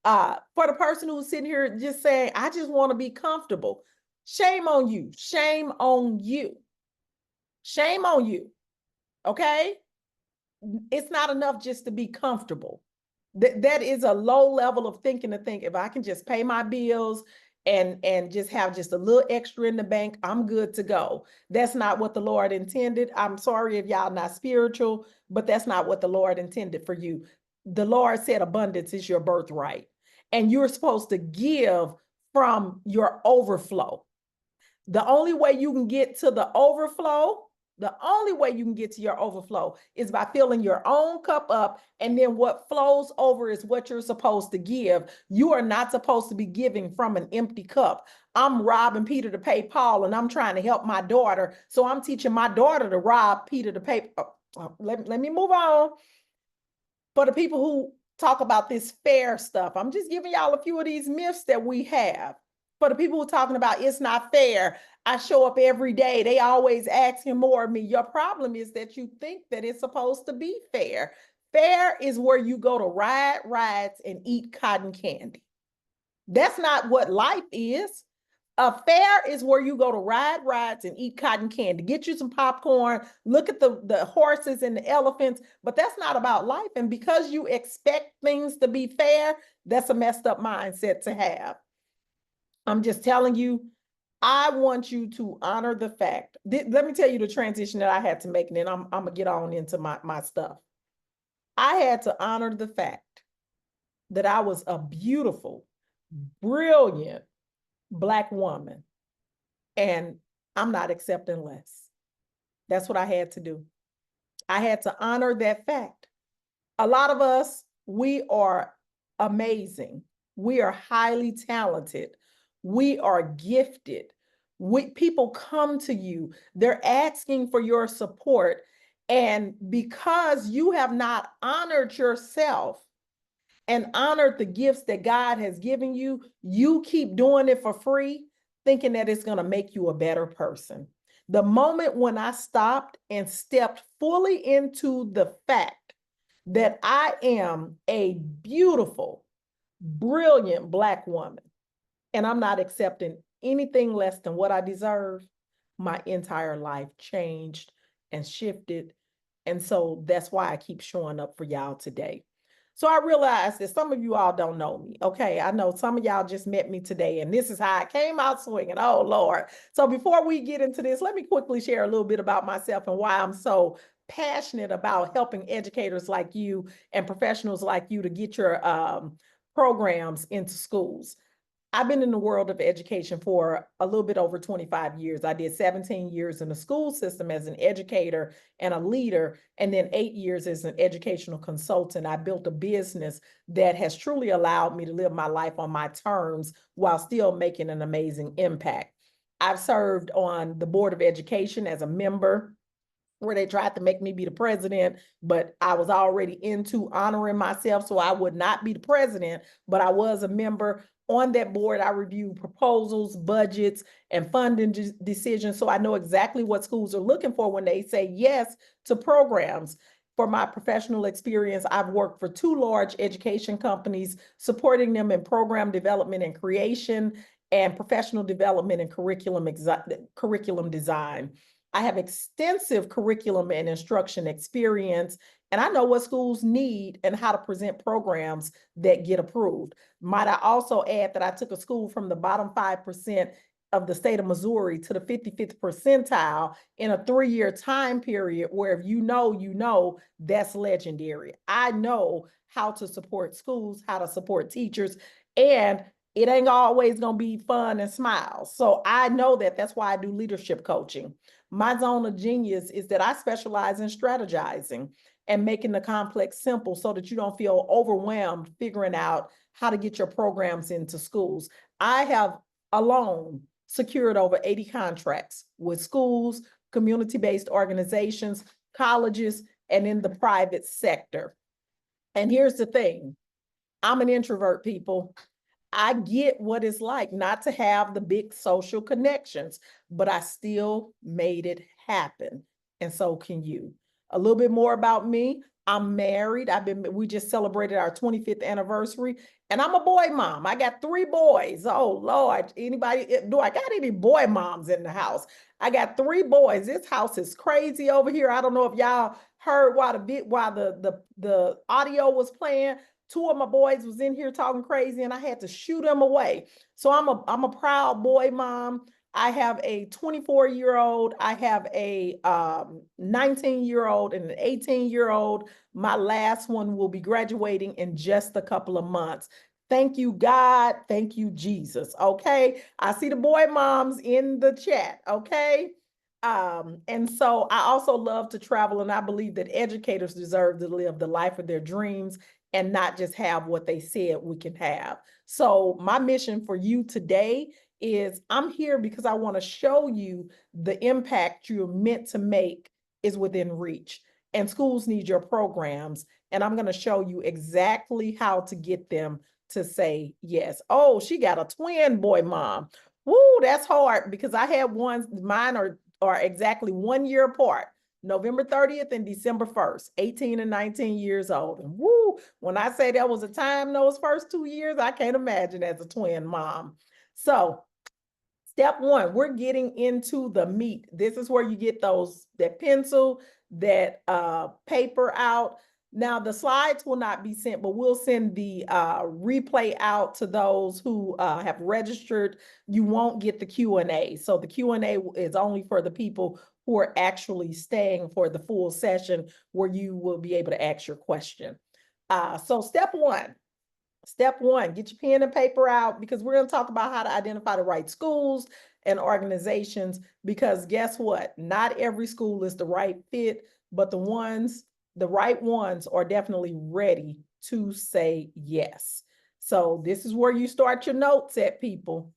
For the person who's sitting here just saying, I just want to be comfortable. Shame on you. Shame on you. Shame on you. Okay? It's not enough just to be comfortable. That is a low level of thinking to think if I can just pay my bills and just have just a little extra in the bank, I'm good to go. That's not what the Lord intended. I'm sorry if y'all not spiritual, but that's not what the Lord intended for you. The Lord said abundance is your birthright, and you're supposed to give from your overflow. The only way you can get to the overflow, the only way you can get to your overflow is by filling your own cup up. And then what flows over is what you're supposed to give. You are not supposed to be giving from an empty cup. I'm robbing Peter to pay Paul, and I'm trying to help my daughter. So I'm teaching my daughter to rob Peter to pay. Let me move on. For the people who talk about this fair stuff, I'm just giving y'all a few of these myths that we have. For the people who are talking about it's not fair, I show up every day, they always asking more of me. Your problem is that you think that it's supposed to be fair. Fair is where you go to ride rides and eat cotton candy. That's not what life is. A fair is where you go to ride rides and eat cotton candy, get you some popcorn, look at the horses and the elephants, but that's not about life. And because you expect things to be fair, that's a messed up mindset to have. I'm just telling you, I want you to honor the fact. Let me tell you the transition that I had to make, and then I'm going to get on into my stuff. I had to honor the fact that I was a beautiful, brilliant Black woman, and I'm not accepting less. That's what I had to do. I had to honor that fact. A lot of us, we are amazing. We are highly talented. We are gifted. People come to you, they're asking for your support. And because you have not honored yourself and honored the gifts that God has given you, you keep doing it for free, thinking that it's going to make you a better person. The moment when I stopped and stepped fully into the fact that I am a beautiful, brilliant Black woman, and I'm not accepting anything less than what I deserve, my entire life changed and shifted. And so that's why I keep showing up for y'all today. So I realized that some of you all don't know me. Okay, I know some of y'all just met me today, and this is how I came out swinging. Oh, Lord. So before we get into this, let me quickly share a little bit about myself and why I'm so passionate about helping educators like you and professionals like you to get your programs into schools. I've been in the world of education for a little bit over 25 years. I did 17 years in the school system as an educator and a leader, and then 8 years as an educational consultant. I built a business that has truly allowed me to live my life on my terms while still making an amazing impact. I've served on the Board of Education as a member, where they tried to make me be the president, but I was already into honoring myself, so I would not be the president, but I was a member. On that board, I review proposals, budgets, and funding decisions, so I know exactly what schools are looking for when they say yes to programs. For my professional experience, I've worked for 2 large education companies, supporting them in program development and creation, and professional development and curriculum design. I have extensive curriculum and instruction experience, and I know what schools need and how to present programs that get approved. Might I also add that I took a school from the bottom 5% of the state of Missouri to the 55th percentile in a 3-year time period, where if you know, that's legendary. I know how to support schools, how to support teachers, and it ain't always going to be fun and smiles. So I know that. That's why I do leadership coaching. My zone of genius is that I specialize in strategizing and making the complex simple so that you don't feel overwhelmed figuring out how to get your programs into schools. I have alone secured over 80 contracts with schools, community-based organizations, colleges, and in the private sector. And here's the thing, I'm an introvert, people. I get what it's like not to have the big social connections, but I still made it happen. And so can you. A little bit more about me. I'm married. We just celebrated our 25th anniversary, and I'm a boy mom. I got 3 boys. Oh Lord, anybody, do I got any boy moms in the house? I got 3 boys. This house is crazy over here. I don't know if y'all heard while the audio was playing. 2 of my boys was in here talking crazy and I had to shoo them away. So I'm a proud boy mom. I have a 24-year-old, I have a 19-year-old and an 18-year-old. My last one will be graduating in just a couple of months. Thank you, God. Thank you, Jesus. Okay. I see the boy moms in the chat. Okay. And so I also love to travel, and I believe that educators deserve to live the life of their dreams and not just have what they said we can have. So my mission for you today is I'm here because I want to show you the impact you're meant to make is within reach. And schools need your programs. And I'm going to show you exactly how to get them to say yes. Oh, she got a twin boy mom. Woo, that's hard because I had ones, mine are exactly 1 year apart. November 30th and December 1st, 18 and 19 years old. And woo, when I say there was a time those first 2 years, I can't imagine as a twin mom. So step 1, we're getting into the meat. This is where you get that pencil, that paper out. Now the slides will not be sent, but we'll send the replay out to those who have registered. You won't get the Q&A. So the Q&A is only for the people who are actually staying for the full session where you will be able to ask your question. So step one, get your pen and paper out because we're going to talk about how to identify the right schools and organizations, because guess what? Not every school is the right fit, but the right ones are definitely ready to say yes. So this is where you start your notes at, people.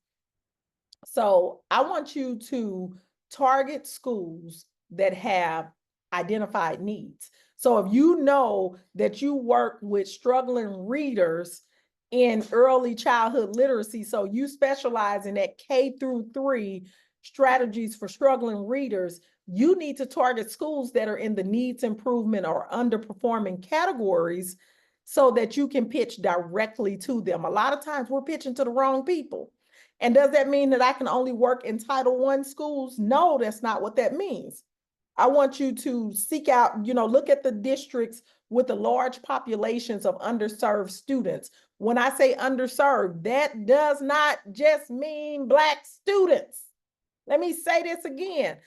So I want you to target schools that have identified needs. So if you know that you work with struggling readers in early childhood literacy, so you specialize in that K-3 strategies for struggling readers, you need to target schools that are in the needs improvement or underperforming categories so that you can pitch directly to them. A lot of times we're pitching to the wrong people. And does that mean that I can only work in Title I schools? No, that's not what that means. I want you to seek out, look at the districts with the large populations of underserved students. When I say underserved, that does not just mean Black students. Let me say this again.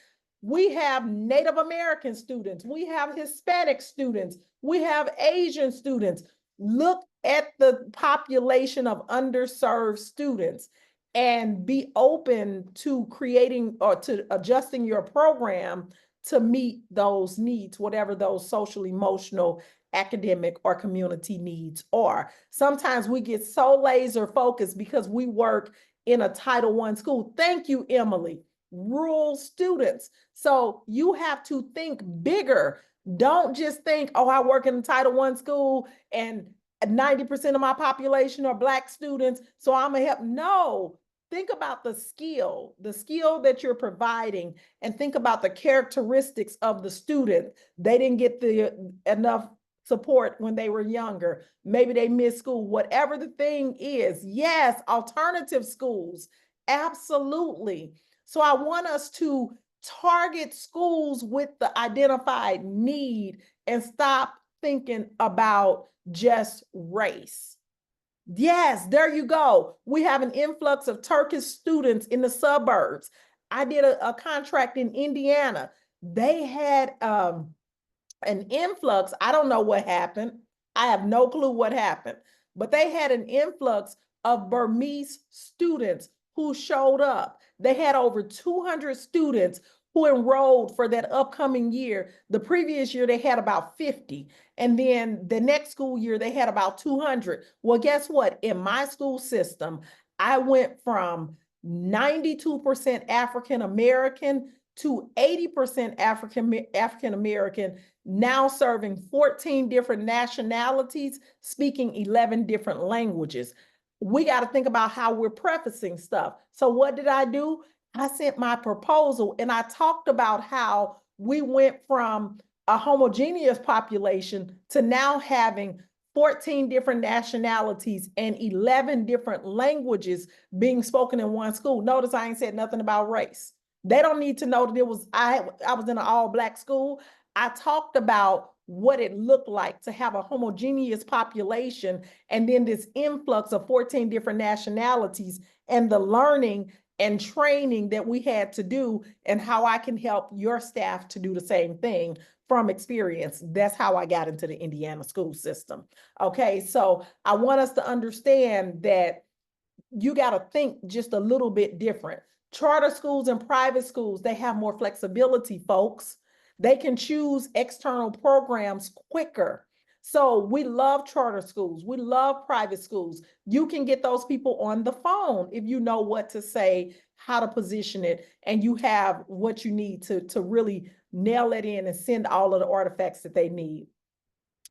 We have Native American students. We have Hispanic students. We have Asian students. Look at the population of underserved students and be open to creating or to adjusting your program to meet those needs, whatever those social, emotional, academic, or community needs are. Sometimes we get so laser focused because we work in a Title I school. Thank you, Emily. Rural students. So you have to think bigger. Don't just think, oh, I work in a Title I school and 90% of my population are Black students, so I'm gonna help. No, think about the skill that you're providing, and think about the characteristics of the student. They didn't get enough support when they were younger. Maybe they missed school, whatever the thing is. Yes, alternative schools, absolutely. So I want us to target schools with the identified need and stop thinking about just race. Yes, there you go. We have an influx of Turkish students in the suburbs. I did a contract in Indiana. They had an influx. I don't know what happened. I have no clue what happened, but they had an influx of Burmese students who showed up. They had over 200 students who enrolled for that upcoming year. The previous year, they had about 50. And then the next school year, they had about 200. Well, guess what? In my school system, I went from 92% African American to 80% African American, now serving 14 different nationalities, speaking 11 different languages. We got to think about how we're prefacing stuff. So what did I do? I sent my proposal and I talked about how we went from a homogeneous population to now having 14 different nationalities and 11 different languages being spoken in one school. Notice I ain't said nothing about race. They don't need to know that I was in an all-Black school. I talked about what it looked like to have a homogeneous population and then this influx of 14 different nationalities and the learning and training that we had to do and how I can help your staff to do the same thing from experience. That's how I got into the Indiana school system. Okay, so I want us to understand that you got to think just a little bit different. Charter schools and private schools, they have more flexibility, folks. They can choose external programs quicker. So we love charter schools. We love private schools. You can get those people on the phone if you know what to say, how to position it, and you have what you need to really nail it in and send all of the artifacts that they need.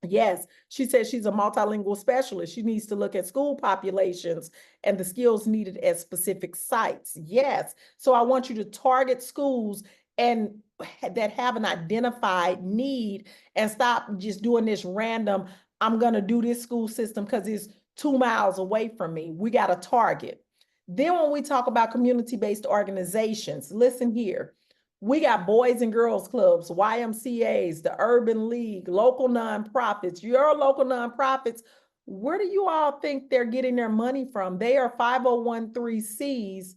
Yes, she says she's a multilingual specialist. She needs to look at school populations and the skills needed at specific sites. Yes. So I want you to target schools and that have an identified need and stop just doing this random, I'm going to do this school system because it's 2 miles away from me. We got to target. Then when we talk about community-based organizations, listen here. We got boys and girls clubs, YMCAs, the Urban League, local nonprofits. Your local nonprofits, where do you all think they're getting their money from? They are 501(c)(3)s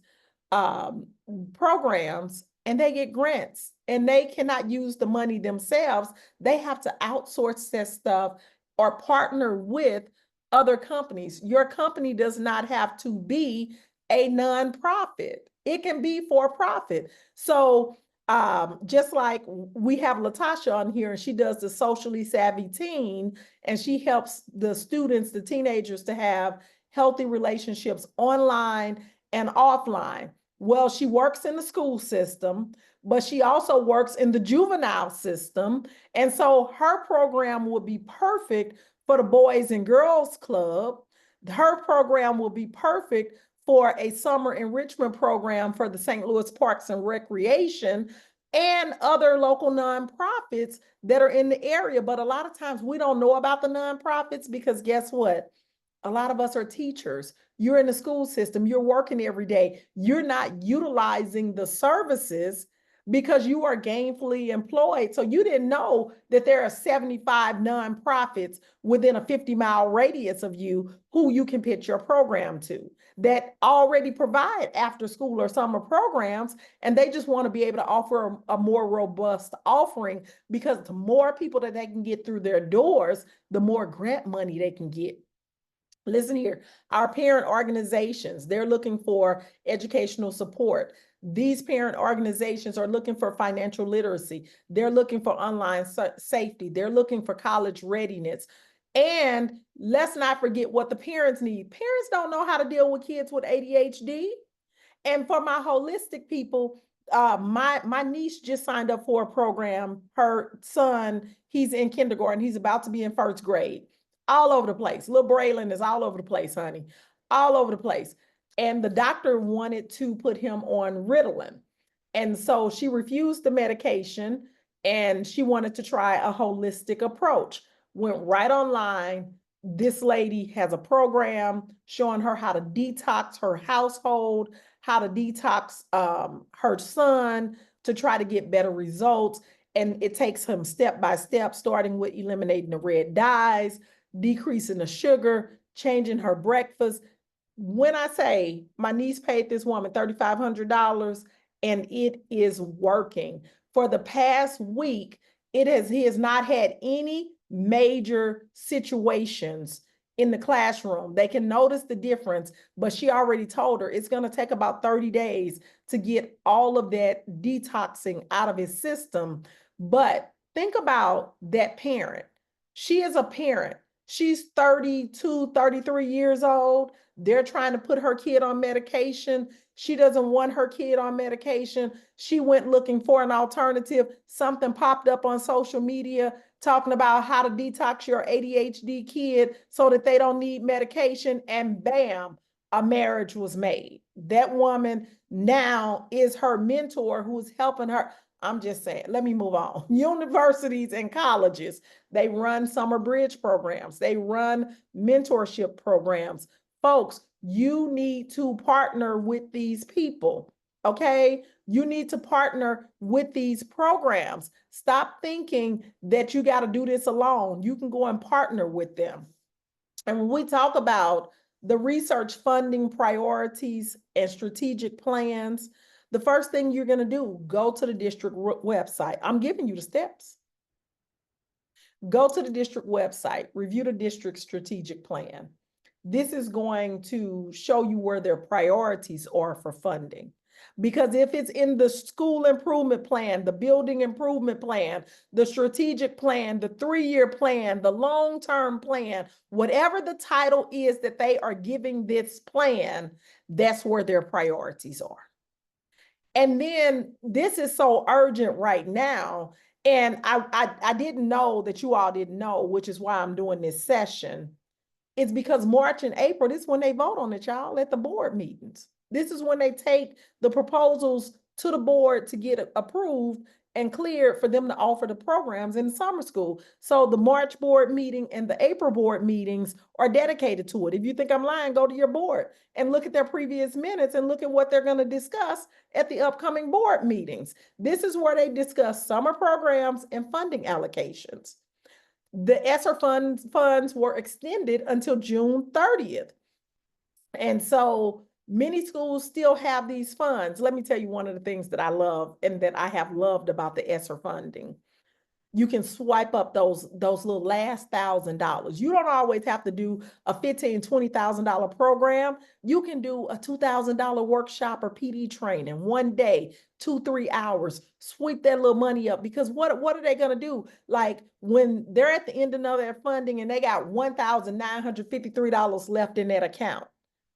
programs, and they get grants, and they cannot use the money themselves. They have to outsource that stuff or partner with other companies. Your company does not have to be a nonprofit. It can be for profit. So just like we have Latasha on here and she does the socially savvy teen and she helps the students, the teenagers to have healthy relationships online and offline. Well, she works in the school system, but she also works in the juvenile system. And so her program would be perfect for the Boys and Girls Club. Her program will be perfect for a summer enrichment program for the St. Louis Parks and Recreation and other local nonprofits that are in the area. But a lot of times we don't know about the nonprofits because guess what? A lot of us are teachers. You're in the school system. You're working every day. You're not utilizing the services because you are gainfully employed. So you didn't know that there are 75 nonprofits within a 50-mile radius of you who you can pitch your program to that already provide after school or summer programs. And they just want to be able to offer a more robust offering because the more people that they can get through their doors, the more grant money they can get. Listen here, our parent organizations, they're looking for educational support. These parent organizations are looking for financial literacy. They're looking for online safety. They're looking for college readiness. And let's not forget what the parents need. Parents don't know how to deal with kids with ADHD. And for my holistic people, my niece just signed up for a program. Her son, he's in kindergarten. He's about to be in first grade. All over the place. Little Braylon is all over the place, honey. All over the place. And the doctor wanted to put him on Ritalin. And so she refused the medication and she wanted to try a holistic approach. Went right online. This lady has a program showing her how to detox her household, how to detox her son to try to get better results. And it takes him step by step, starting with eliminating the red dyes, decreasing the sugar, changing her breakfast. When I say my niece paid this woman $3,500 and it is working. For the past week, he has not had any major situations in the classroom. They can notice the difference, but she already told her it's going to take about 30 days to get all of that detoxing out of his system. But think about that parent. She is a parent. She's 32, 33 years old. They're trying to put her kid on medication. She doesn't want her kid on medication. She went looking for an alternative. Something popped up on social media talking about how to detox your ADHD kid so that they don't need medication. And bam, a marriage was made. That woman now is her mentor who's helping her. I'm just saying, let me move on. Universities and colleges, they run summer bridge programs. They run mentorship programs. Folks, you need to partner with these people, okay? You need to partner with these programs. Stop thinking that you got to do this alone. You can go and partner with them. And when we talk about the research funding priorities and strategic plans, the first thing you're going to do, go to the district website. I'm giving you the steps. Go to the district website, review the district strategic plan. This is going to show you where their priorities are for funding. Because if it's in the school improvement plan, the building improvement plan, the strategic plan, the 3-year plan, the long-term plan, whatever the title is that they are giving this plan, that's where their priorities are. And then this is so urgent right now. And I didn't know that you all didn't know, which is why I'm doing this session. It's because March and April, this is when they vote on it, y'all, at the board meetings. This is when they take the proposals to the board to get approved and cleared for them to offer the programs in summer school. So the March board meeting and the April board meetings are dedicated to it. If you think I'm lying, go to your board and look at their previous minutes and look at what they're going to discuss at the upcoming board meetings. This is where they discuss summer programs and funding allocations. The ESSER funds were extended until June 30th. And so many schools still have these funds. Let me tell you one of the things that I love and that I have loved about the ESSER funding. You can swipe up those little last $1,000. You don't always have to do a $15,000, $20,000 program. You can do a $2,000 workshop or PD training one day, 2-3 hours. Sweep that little money up, because what are they going to do? Like when they're at the end of their funding and they got $1,953 left in that account.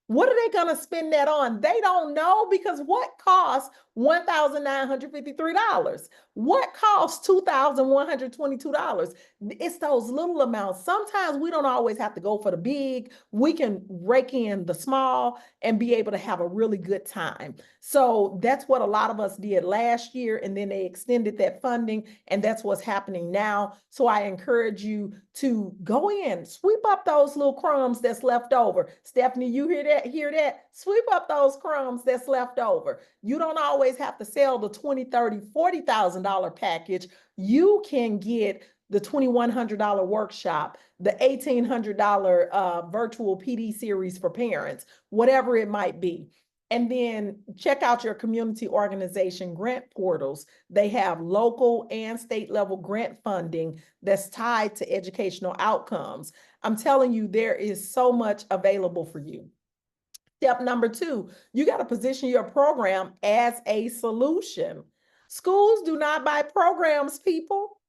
What are they going to spend that on? They don't know, because what costs $1,953? What costs $2,122? It's those little amounts. Sometimes we don't always have to go for the big. We can rake in the small and be able to have a really good time. So that's what a lot of us did last year, and then they extended that funding, and that's what's happening now. So I encourage you to go in, sweep up those little crumbs that's left over. Stephanie, you hear that? Sweep up those crumbs that's left over. You don't always have to sell the $20,000, $30,000, $40,000 package. You can get the $2,100 workshop, the $1,800 virtual PD series for parents, whatever it might be. And then check out your community organization grant portals. They have local and state level grant funding that's tied to educational outcomes. I'm telling you, there is so much available for you. Step number 2, you got to position your program as a solution. Schools do not buy programs, people.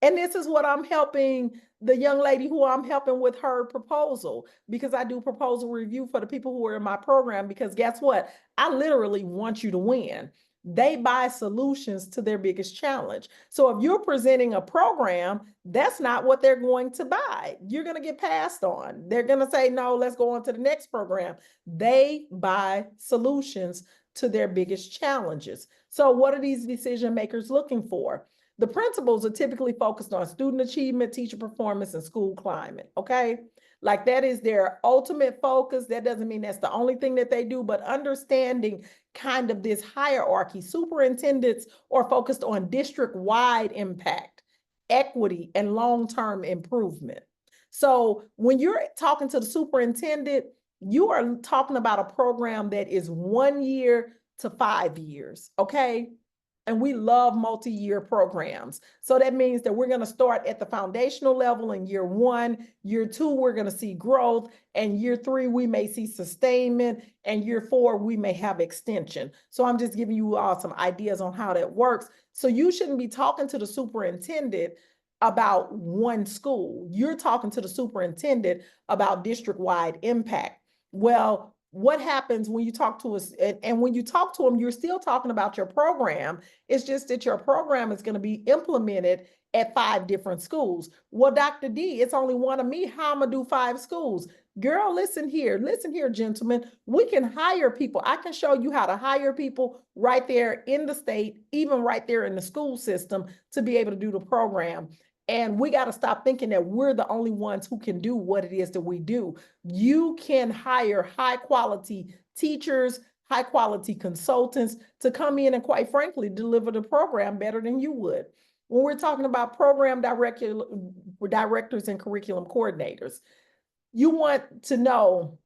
And this is what I'm helping the young lady who I'm helping with her proposal, because I do proposal review for the people who are in my program, because guess what? I literally want you to win. They buy solutions to their biggest challenge. So if you're presenting a program, that's not what they're going to buy. You're going to get passed on. They're going to say, no, let's go on to the next program. They buy solutions to their biggest challenges. So what are these decision makers looking for? The principals are typically focused on student achievement, teacher performance, and school climate, okay? Like that is their ultimate focus. That doesn't mean that's the only thing that they do, but understanding kind of this hierarchy. Superintendents are focused on district-wide impact, equity, and long-term improvement. So when you're talking to the superintendent, you are talking about a program that is 1 year to 5 years, okay? and we love multi-year programs. So that means that we're going to start at the foundational level in year 1. Year 2, we're going to see growth. And year 3, we may see sustainment. And year 4, we may have extension. So I'm just giving you all some ideas on how that works. So you shouldn't be talking to the superintendent about one school. You're talking to the superintendent about district-wide impact. Well, what happens when you talk to us, and when you talk to them, you're still talking about your program. It's just that your program is going to be implemented at 5 different schools. Well, Dr. D, it's only one of me. How am I do 5 schools? Girl, listen here, gentlemen. We can hire people. I can show you how to hire people right there in the state, even right there in the school system, to be able to do the program. And we got to stop thinking that we're the only ones who can do what it is that we do. You can hire high quality teachers, high quality consultants to come in and, quite frankly, deliver the program better than you would. When we're talking about program directors and curriculum coordinators, you want to know,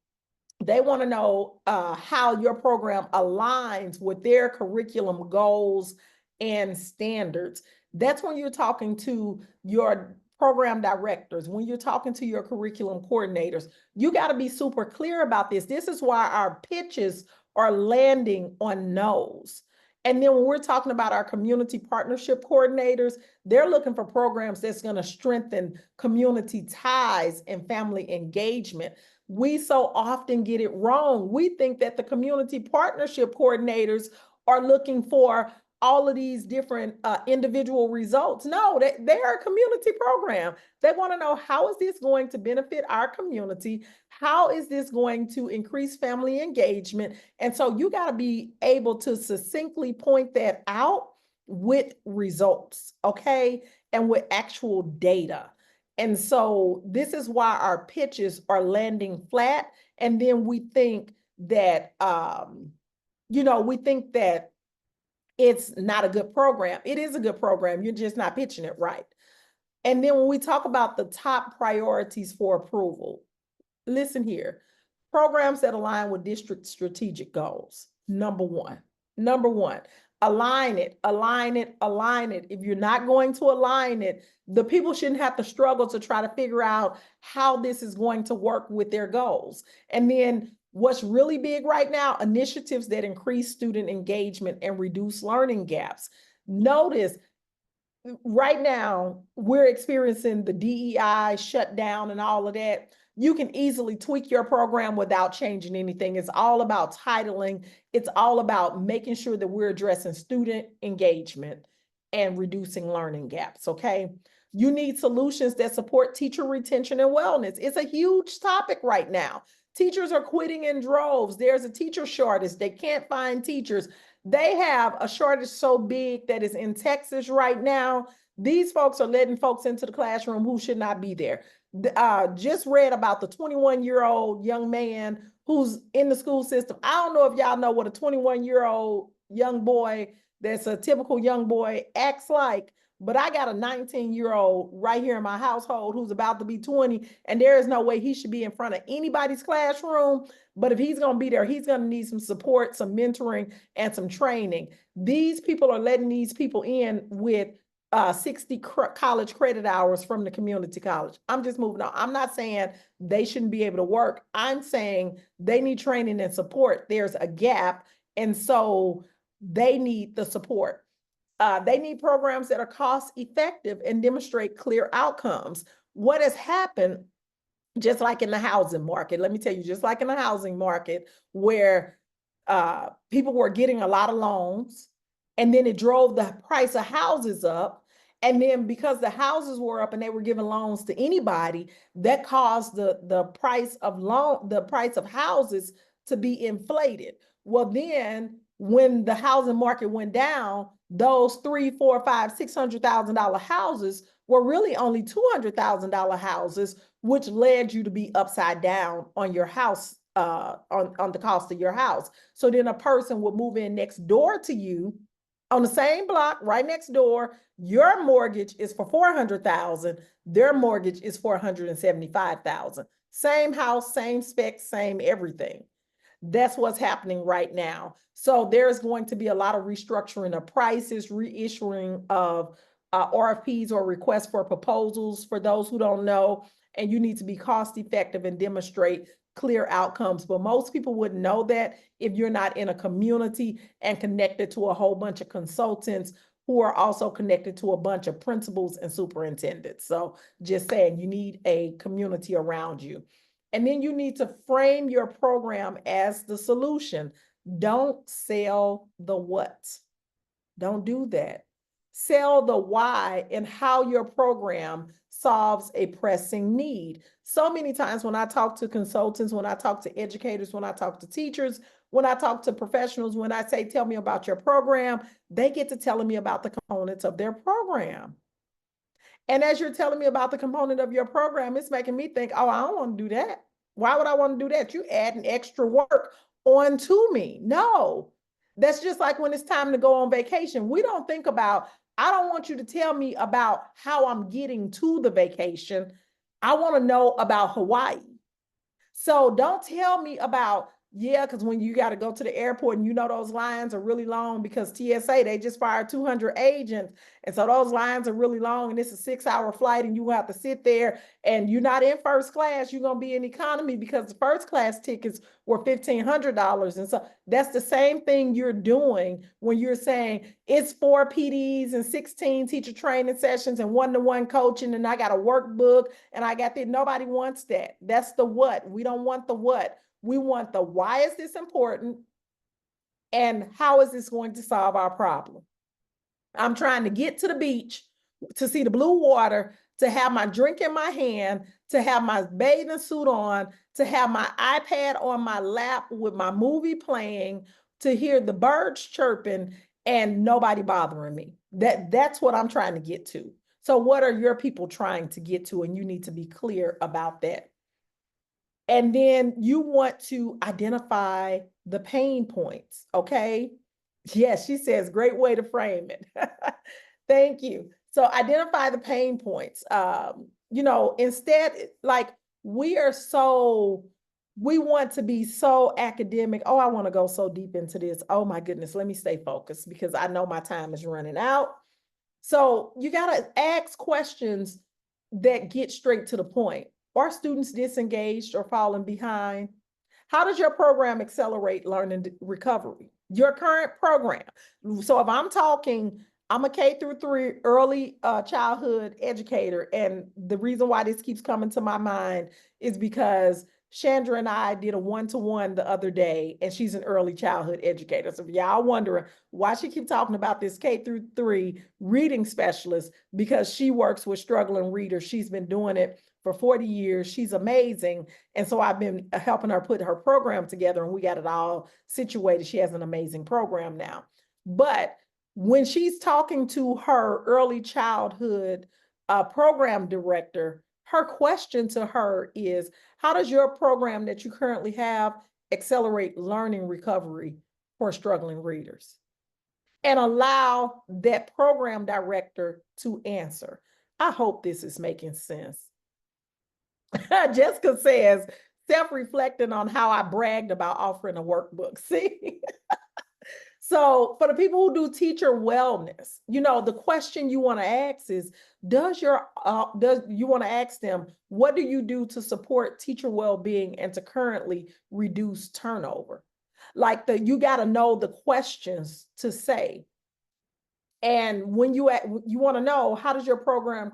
they want to know how your program aligns with their curriculum goals and standards. That's when you're talking to your program directors, when you're talking to your curriculum coordinators. You got to be super clear about this. This is why our pitches are landing on no's. And then when we're talking about our community partnership coordinators, they're looking for programs that's going to strengthen community ties and family engagement. We so often get it wrong. We think that the community partnership coordinators are looking for all of these different individual results. No, they're a community program. They want to know, how is this going to benefit our community? How is this going to increase family engagement? And so you got to be able to succinctly point that out with results, okay? And with actual data. And so this is why our pitches are landing flat. And then we think that, we think that it's not a good program. It is a good program. You're just not pitching it right. And then when we talk about the top priorities for approval, listen here, programs that align with district strategic goals. Number one, align it. If you're not going to align it, the people shouldn't have to struggle to try to figure out how this is going to work with their goals. And then what's really big right now, initiatives that increase student engagement and reduce learning gaps. Notice right now we're experiencing the DEI shutdown and all of that. You can easily tweak your program without changing anything. It's all about titling. It's all about making sure that we're addressing student engagement and reducing learning gaps, okay? You need solutions that support teacher retention and wellness. It's a huge topic right now. Teachers are quitting in droves. There's a teacher shortage. They can't find teachers. They have a shortage so big that is in Texas right now. These folks are letting folks into the classroom who should not be there. Just read about the 21-year-old young man who's in the school system. I don't know if y'all know what a 21-year-old young boy that's a typical young boy acts like, but I got a 19-year-old right here in my household who's about to be 20, and there is no way he should be in front of anybody's classroom. But if he's going to be there, he's going to need some support, some mentoring, and some training. These people are letting these people in with 60 college credit hours from the community college. I'm just moving on. I'm not saying they shouldn't be able to work. I'm saying they need training and support. There's a gap, and so they need the support. They need programs that are cost effective and demonstrate clear outcomes. What has happened, just like in the housing market, let me tell you, just like in the housing market, where people were getting a lot of loans, and then it drove the price of houses up. And then because the houses were up and they were giving loans to anybody, that caused the price of houses to be inflated. Well, then when the housing market went down, those $300,000, $400,000, $500,000, $600,000 houses were really only $200,000 houses, which led you to be upside down on your house, on the cost of your house. So then a person would move in next door to you on the same block, right next door. Your mortgage is for $400,000. Their mortgage is for $175,000. Same house, same specs, same everything. That's what's happening right now. So there's going to be a lot of restructuring of prices, reissuing of RFPs or requests for proposals for those who don't know, and you need to be cost effective and demonstrate clear outcomes. But most people wouldn't know that if you're not in a community and connected to a whole bunch of consultants who are also connected to a bunch of principals and superintendents. So just saying, you need a community around you. And then you need to frame your program as the solution. Don't sell the what. Don't do that. Sell the why and how your program solves a pressing need. So many times when I talk to consultants, when I talk to educators, when I talk to teachers, when I talk to professionals, when I say, tell me about your program, they get to telling me about the components of their program. And as you're telling me about the component of your program, it's making me think, oh, I don't want to do that. Why would I want to do that? You adding extra work onto me. No, that's just like when it's time to go on vacation. We don't think about, I don't want you to tell me about how I'm getting to the vacation. I want to know about Hawaii. So don't tell me about, yeah, because when you got to go to the airport and you know those lines are really long because TSA, they just fired 200 agents. And so those lines are really long and it's a 6-hour flight and you have to sit there and you're not in first class, you're going to be in economy because the first class tickets were $1,500. And so that's the same thing you're doing when you're saying it's 4 PDs and 16 teacher training sessions and one-to-one coaching and I got a workbook and I got that. Nobody wants that. That's the what. We don't want the what. We want the why is this important and how is this going to solve our problem? I'm trying to get to the beach to see the blue water, to have my drink in my hand, to have my bathing suit on, to have my iPad on my lap with my movie playing, to hear the birds chirping and nobody bothering me. That's what I'm trying to get to. So what are your people trying to get to? And you need to be clear about that. And then you want to identify the pain points, okay? Yes, she says, great way to frame it. Thank you. So identify the pain points. Instead, like we want to be so academic. Oh, I want to go so deep into this. Oh my goodness, let me stay focused because I know my time is running out. So you got to ask questions that get straight to the point. Are students disengaged or falling behind? How does your program accelerate learning recovery? Your current program. So if I'm talking, I'm a K-3 early childhood educator. And the reason why this keeps coming to my mind is because Chandra and I did a one-to-one the other day, and she's an early childhood educator. So if y'all wondering why she keep talking about this K-3 reading specialist, because she works with struggling readers. She's been doing it for 40 years. She's amazing. And so I've been helping her put her program together and we got it all situated. She has an amazing program now. But when she's talking to her early childhood program director, her question to her is, how does your program that you currently have accelerate learning recovery for struggling readers? And allow that program director to answer. I hope this is making sense. Jessica says, self-reflecting on how I bragged about offering a workbook. See? So for the people who do teacher wellness, the question you want to ask is, do you want to ask them, what do you do to support teacher well-being and to currently reduce turnover? Like you got to know the questions to say. And when you want to know, how does your program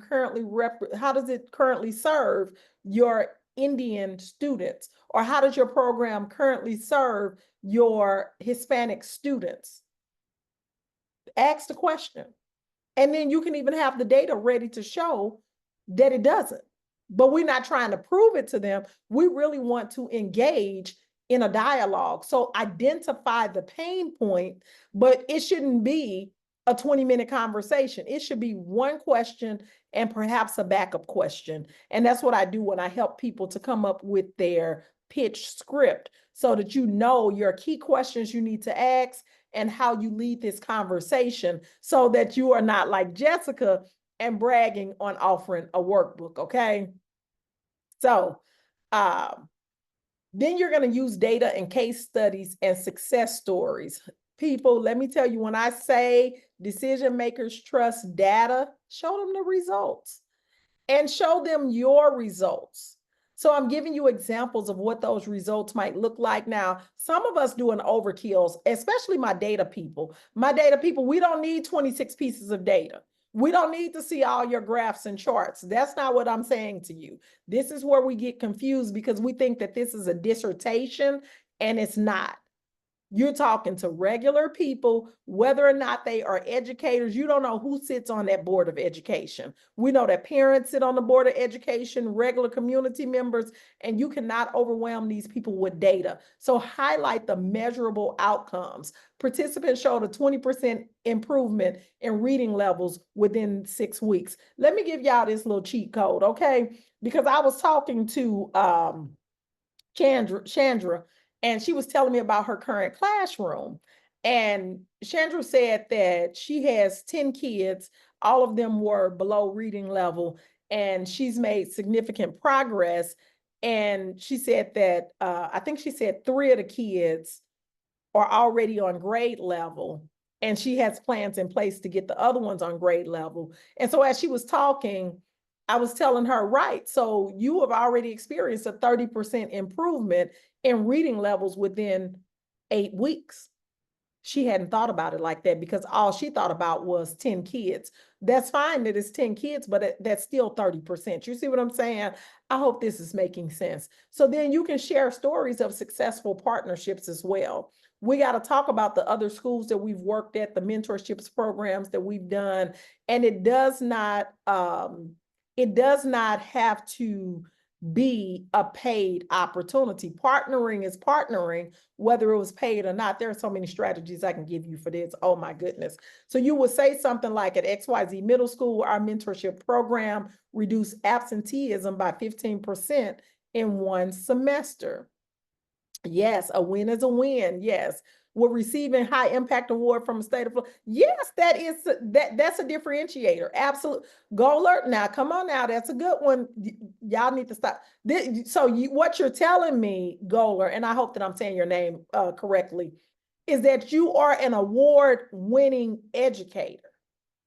how does it currently serve your Indian students? Or how does your program currently serve your Hispanic students? Ask the question. And then you can even have the data ready to show that it doesn't. But we're not trying to prove it to them. We really want to engage in a dialogue. So identify the pain point, but it shouldn't be a 20-minute conversation. It should be one question and perhaps a backup question. And that's what I do when I help people to come up with their pitch script so that you know your key questions you need to ask and how you lead this conversation so that you are not like Jessica and bragging on offering a workbook, okay? So Then you're going to use data and case studies and success stories. People, let me tell you, when I say decision makers trust data, show them the results and show them your results. So I'm giving you examples of what those results might look like. Now, some of us do an overkill, especially my data people. My data people, we don't need 26 pieces of data. We don't need to see all your graphs and charts. That's not what I'm saying to you. This is where we get confused because we think that this is a dissertation and it's not. You're talking to regular people, whether or not they are educators. You don't know who sits on that board of education. We know that parents sit on the board of education, regular community members, and you cannot overwhelm these people with data. So highlight the measurable outcomes. Participants showed a 20% improvement in reading levels within 6 weeks. Let me give y'all this little cheat code, okay? Because I was talking to Chandra, and she was telling me about her current classroom. And Chandra said that she has 10 kids, all of them were below reading level, and she's made significant progress. And she said that, I think she said 3 of the kids are already on grade level, and she has plans in place to get the other ones on grade level. And so as she was talking, I was telling her, right, so you have already experienced a 30% improvement in reading levels within 8 weeks. She hadn't thought about it like that because all she thought about was 10 kids. That's fine that it's 10 kids, but that's still 30%. You see what I'm saying? I hope this is making sense. So then you can share stories of successful partnerships as well. We got to talk about the other schools that we've worked at, the mentorships programs that we've done, and it does not have to be a paid opportunity. Partnering is partnering, whether it was paid or not. There are so many strategies I can give you for this. Oh my goodness. So you would say something like, at XYZ Middle School, our mentorship program reduced absenteeism by 15% in 1 semester. Yes, a win is a win. Yes. We're receiving high impact award from the state of Florida. Yes, that's a differentiator. Absolute. Go alert. Now, come on now. That's a good one. Y'all need to stop. What you're telling me, Goler, and I hope that I'm saying your name correctly, is that you are an award-winning educator.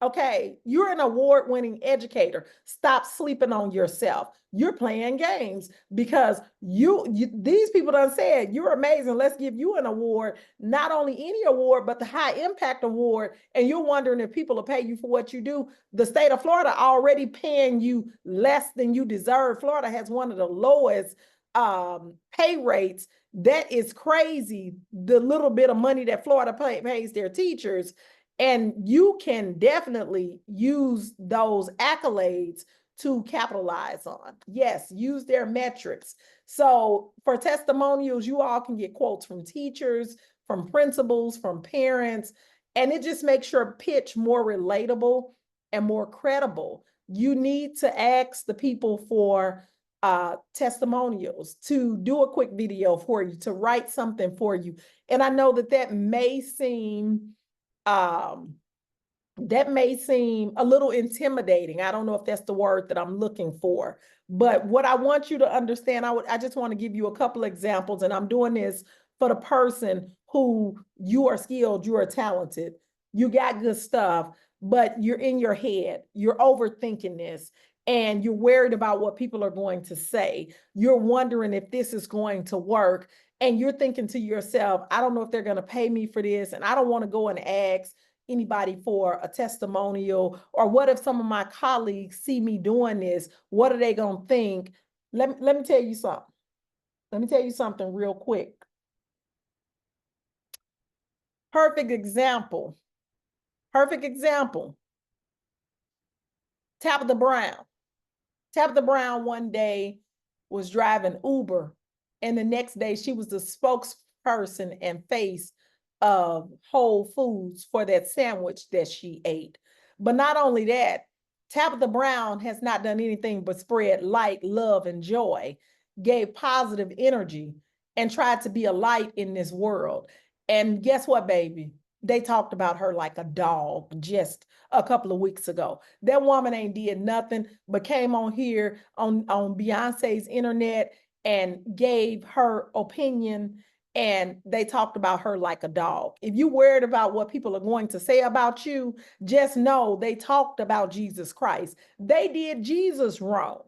Okay, you're an award-winning educator. Stop sleeping on yourself. You're playing games because these people done said you're amazing. Let's give you an award, not only any award, but the high impact award. And you're wondering if people will pay you for what you do. The state of Florida already paying you less than you deserve. Florida has one of the lowest pay rates. That is crazy. The little bit of money that Florida pays their teachers. And you can definitely use those accolades to capitalize on. Yes, use their metrics. So for testimonials, you all can get quotes from teachers, from principals, from parents, and it just makes your pitch more relatable and more credible. You need to ask the people for testimonials, to do a quick video for you, to write something for you. And I know that may seem a little intimidating. I don't know if that's the word that I'm looking for, but what I want you to understand, I just want to give you a couple examples, and I'm doing this for the person who you are skilled, you are talented, you got good stuff, but you're in your head, you're overthinking this, and you're worried about what people are going to say. You're wondering if this is going to work, and you're thinking to yourself, I don't know if they're going to pay me for this, and I don't want to go and ask anybody for a testimonial, or what if some of my colleagues see me doing this? What are they going to think? Let me tell you something. Let me tell you something real quick. Perfect example. Perfect example. Tabitha Brown. Tabitha Brown one day was driving Uber, and the next day she was the spokesperson and face of Whole Foods for that sandwich that she ate. But not only that, Tabitha Brown has not done anything but spread light, love, and joy, gave positive energy, and tried to be a light in this world. And guess what, baby? They talked about her like a dog just a couple of weeks ago. That woman ain't did nothing but came on here on Beyonce's internet and gave her opinion, and they talked about her like a dog. If you worried about what people are going to say about you, just know they talked about Jesus Christ. They did Jesus wrong.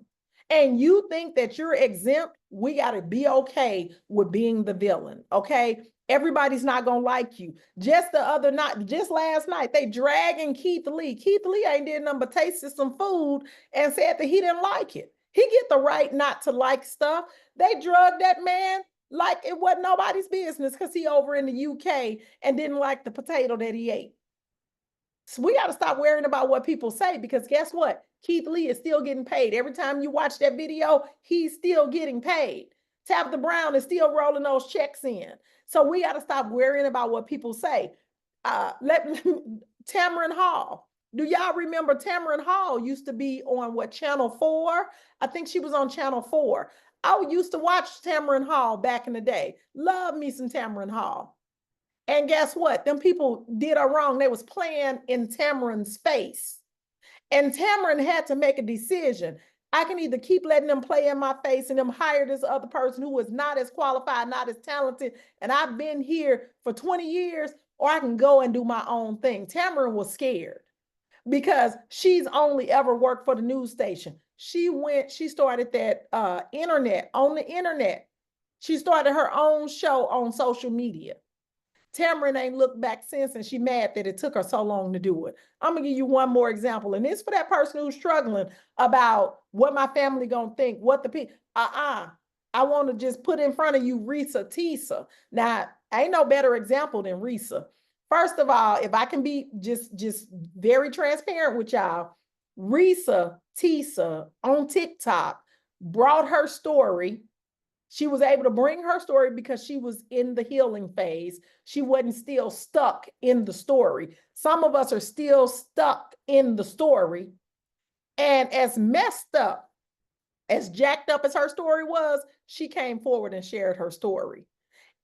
And you think that you're exempt, we got to be okay with being the villain, okay? Everybody's not going to like you. Just the other night, just last night, they dragging Keith Lee. Keith Lee ain't did nothing but tasted some food and said that he didn't like it. He get the right not to like stuff. They drugged that man like it wasn't nobody's business because he over in the UK and didn't like the potato that he ate. So we got to stop worrying about what people say, because guess what? Keith Lee is still getting paid. Every time you watch that video, he's still getting paid. Tabitha Brown is still rolling those checks in. So we got to stop worrying about what people say. Tamron Hall. Do y'all remember Tamron Hall used to be on what, Channel 4? I think she was on Channel 4. I used to watch Tamron Hall back in the day. Love me some Tamron Hall. And guess what? Them people did her wrong. They was playing in Tamron's face. And Tamron had to make a decision. I can either keep letting them play in my face and them hire this other person who is not as qualified, not as talented, and I've been here for 20 years, or I can go and do my own thing. Tamron was scared because she's only ever worked for the news station. She started that on the internet. She started her own show on social media. Tamron ain't looked back since, and she mad that it took her so long to do it. I'm gonna give you one more example, and it's for that person who's struggling about what my family gonna think, what the people. I want to just put in front of you Risa Tisa. Now, ain't no better example than Risa. First of all, if I can be just very transparent with y'all, Risa Tisa on TikTok brought her story. She was able to bring her story because she was in the healing phase. She wasn't still stuck in the story. Some of us are still stuck in the story. And as messed up, as jacked up as her story was, she came forward and shared her story.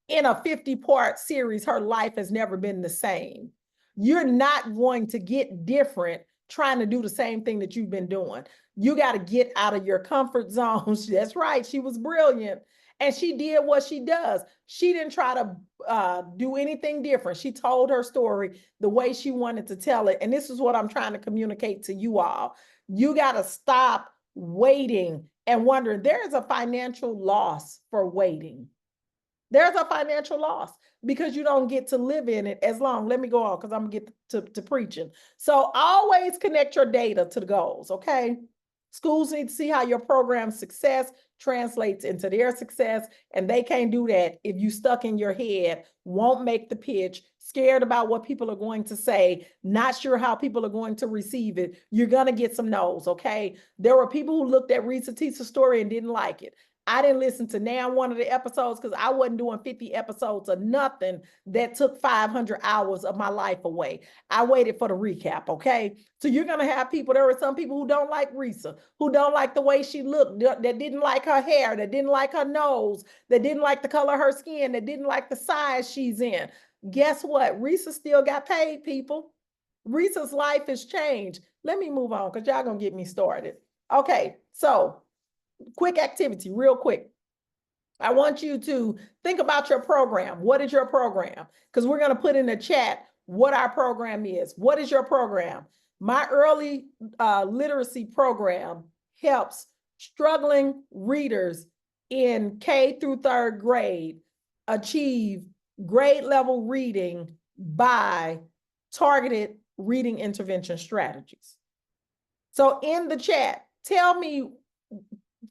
In a 50-part series, her life has never been the same. You're not going to get different trying to do the same thing that you've been doing. You got to get out of your comfort zone. That's right. She was brilliant. And she did what she does. She didn't try to do anything different. She told her story the way she wanted to tell it. And this is what I'm trying to communicate to you all. You got to stop waiting and wondering. There is a financial loss for waiting. There's a financial loss because you don't get to live in it as long. Let me go on because I'm going to get to preaching. So always connect your data to the goals, okay? Schools need to see how your program's success translates into their success, and they can't do that if you stuck in your head, won't make the pitch, scared about what people are going to say, not sure how people are going to receive it. You're going to get some no's, okay? There were people who looked at Risa Tisa's story and didn't like it. I didn't listen to now one of the episodes because I wasn't doing 50 episodes of nothing that took 500 hours of my life away. I waited for the recap, okay? So you're going to have people, there were some people who don't like Risa, who don't like the way she looked, that didn't like her hair, that didn't like her nose, that didn't like the color of her skin, that didn't like the size she's in. Guess what? Risa still got paid, people. Risa's life has changed. Let me move on because y'all going to get me started. Okay, so quick activity, real quick. I want you to think about your program. What is your program? Because we're going to put in the chat what our program is. What is your program? My early literacy program helps struggling readers in K through third grade achieve grade level reading by targeted reading intervention strategies. So in the chat, tell me,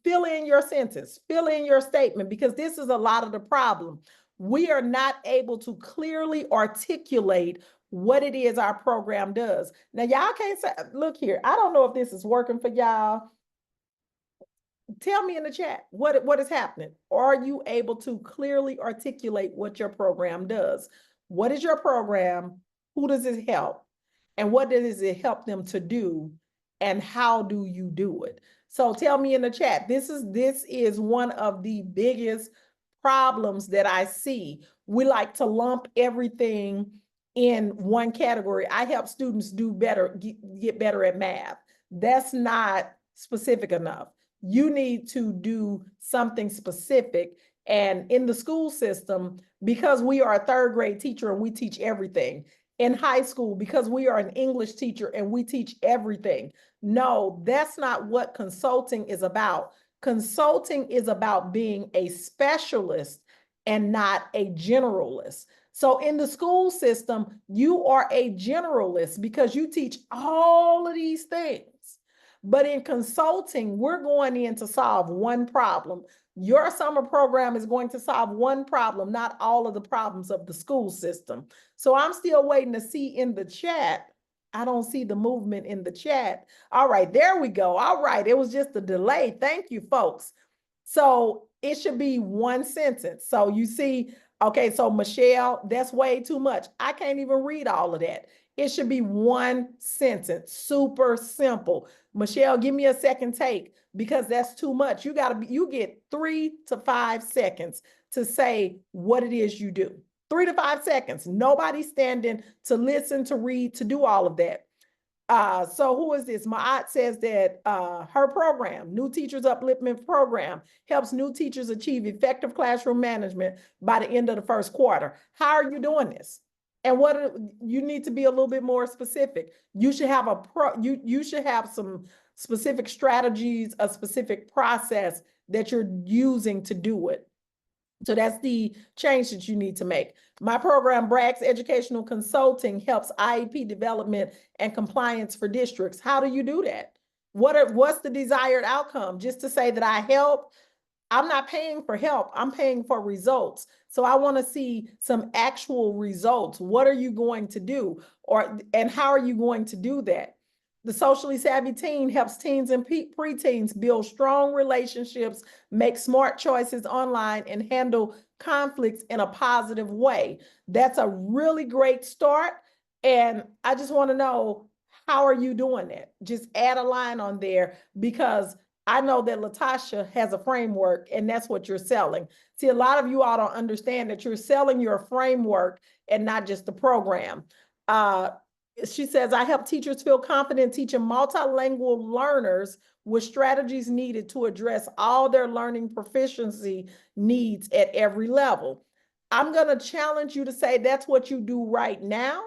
fill in your sentence, fill in your statement, because this is a lot of the problem. We are not able to clearly articulate what it is our program does. Now, y'all can't say, look here, I don't know if this is working for y'all. Tell me in the chat what is happening. Are you able to clearly articulate what your program does? What is your program? Who does it help? And what does it help them to do? And how do you do it? So tell me in the chat. This is one of the biggest problems that I see. We like to lump everything in one category. I help students do better, get better at math. That's not specific enough. you need to do something specific. And in the school system, because we are a third grade teacher and we teach everything. In high school, because we are an English teacher and we teach everything. No, that's not what consulting is about. Consulting is about being a specialist and not a generalist. So in the school system, you are a generalist because you teach all of these things. But in consulting, we're going in to solve one problem. Your summer program is going to solve one problem, not all of the problems of the school system. So I'm still waiting to see in the chat. I don't see the movement in the chat. All right, there we go. All right, it was just a delay. Thank you, folks. So it should be one sentence. So you see, okay, so Michelle, that's way too much. I can't even read all of that. It should be one sentence, super simple. Michelle, give me a second take because that's too much. You get 3 to 5 seconds to say what it is you do. 3 to 5 seconds. Nobody's standing to listen, to read, to do all of that. So who is this? Maat says that her program, New Teachers Upliftment Program, helps new teachers achieve effective classroom management by the end of the first quarter. How are you doing this? And what you need to be a little bit more specific. You should have you should have some specific strategies, a specific process that you're using to do it. So that's the change that you need to make. My program, Bragg's Educational Consulting, helps IEP development and compliance for districts. How do you do that? What's the desired outcome? Just to say that I help? I'm not paying for help. I'm paying for results. So I want to see some actual results. What are you going to do? And how are you going to do that? The Socially Savvy Teen helps teens and preteens build strong relationships, make smart choices online, and handle conflicts in a positive way. That's a really great start. And I just want to know, how are you doing that? Just add a line on there because I know that Latasha has a framework and that's what you're selling. See, a lot of you all don't understand that you're selling your framework and not just the program. She says, I help teachers feel confident teaching multilingual learners with strategies needed to address all their learning proficiency needs at every level. I'm going to challenge you to say that's what you do right now.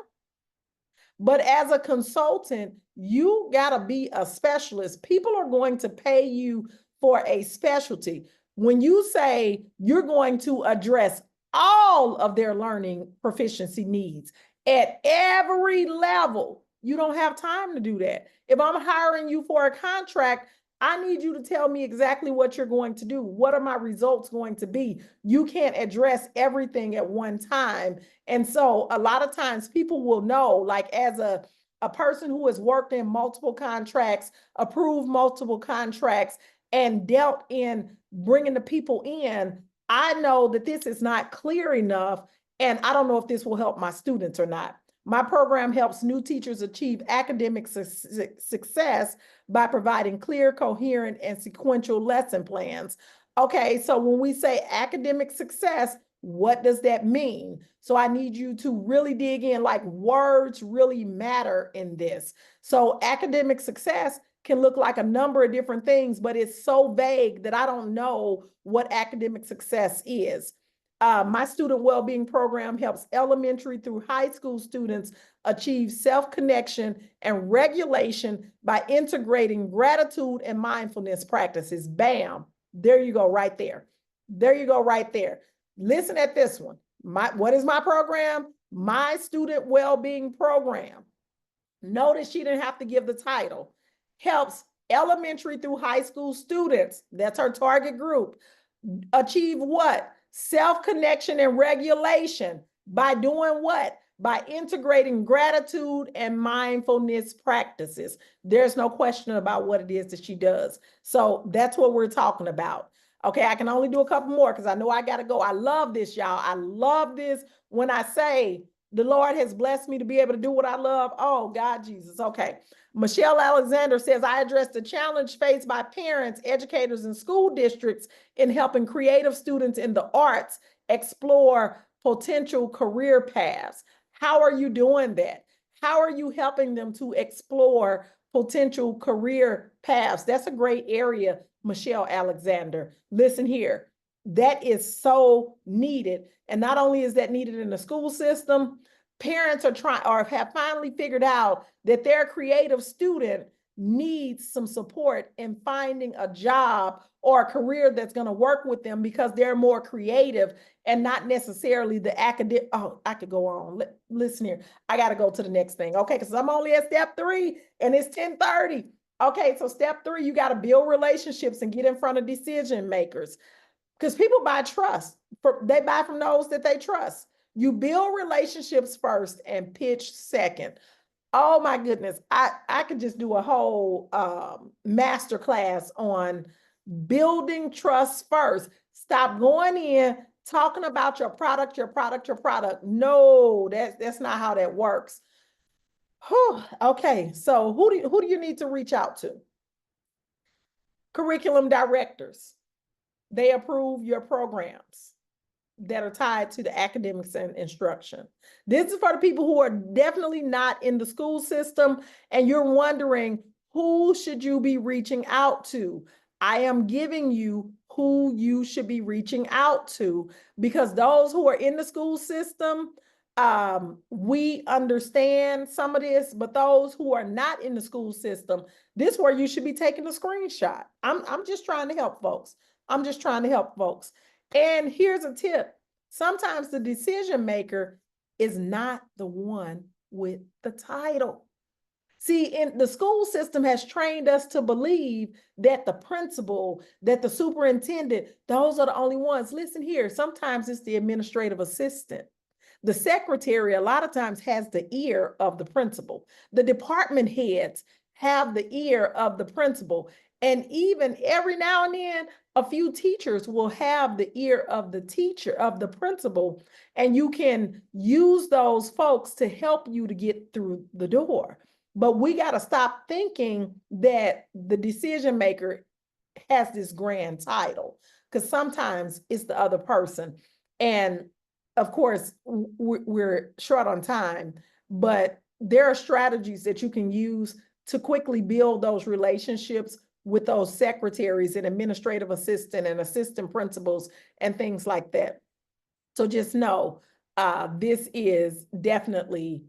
But as a consultant, you got to be a specialist. People are going to pay you for a specialty. When you say you're going to address all of their learning proficiency needs at every level, you don't have time to do that. If I'm hiring you for a contract, I need you to tell me exactly what you're going to do. What are my results going to be? You can't address everything at one time. And so a lot of times people will know, like as a person who has worked in multiple contracts, approved multiple contracts, and dealt in bringing the people in, I know that this is not clear enough, and I don't know if this will help my students or not. My program helps new teachers achieve academic success by providing clear, coherent, and sequential lesson plans. Okay, so when we say academic success, what does that mean? So I need you to really dig in, like words really matter in this. So academic success can look like a number of different things, but it's so vague that I don't know what academic success is. My student well-being program helps elementary through high school students achieve self-connection and regulation by integrating gratitude and mindfulness practices. Bam, there you go right there. There you go right there. Listen at this one. What is my program? My student well-being program. Notice she didn't have to give the title. Helps elementary through high school students, that's her target group, achieve what? Self-connection and regulation by doing what? By integrating gratitude and mindfulness practices. There's no question about what it is that she does. So that's what we're talking about. Okay, I can only do a couple more because I know I got to go. I love this, y'all. I love this. When I say the Lord has blessed me to be able to do what I love, oh, God, Jesus. Okay. Michelle Alexander says, I address the challenge faced by parents, educators, and school districts in helping creative students in the arts explore potential career paths. How are you doing that? How are you helping them to explore potential career paths. That's a great area, Michelle Alexander. Listen here. That is so needed. And not only is that needed in the school system, parents are trying or have finally figured out that their creative student needs some support in finding a job or a career that's going to work with them because they're more creative and not necessarily the academic. Oh, I could go on. Listen here. I got to go to the next thing. Okay. Because I'm only at step 3 and it's 10:30. Okay. So step 3, you got to build relationships and get in front of decision makers because people buy trust. They buy from those that they trust. You build relationships first and pitch second. Oh my goodness. I could just do a whole masterclass on building trust first. Stop going in talking about your product, your product, your product. No, that's not how that works. Whew. Okay, so who do you need to reach out to? Curriculum directors. They approve your programs that are tied to the academics and instruction. This is for the people who are definitely not in the school system and you're wondering, who should you be reaching out to? I am giving you who you should be reaching out to because those who are in the school system, we understand some of this, but those who are not in the school system, this is where you should be taking a screenshot. I'm just trying to help folks. I'm just trying to help folks. And here's a tip. Sometimes the decision maker is not the one with the title. See, in the school system has trained us to believe that the principal, that the superintendent, those are the only ones. Listen here, sometimes it's the administrative assistant. The secretary a lot of times has the ear of the principal. The department heads have the ear of the principal. And even every now and then, a few teachers will have the ear of the teacher, of the principal, and you can use those folks to help you to get through the door. But we got to stop thinking that the decision maker has this grand title, because sometimes it's the other person. And of course, we're short on time, but there are strategies that you can use to quickly build those relationships with those secretaries and administrative assistant and assistant principals and things like that. So just know this is definitely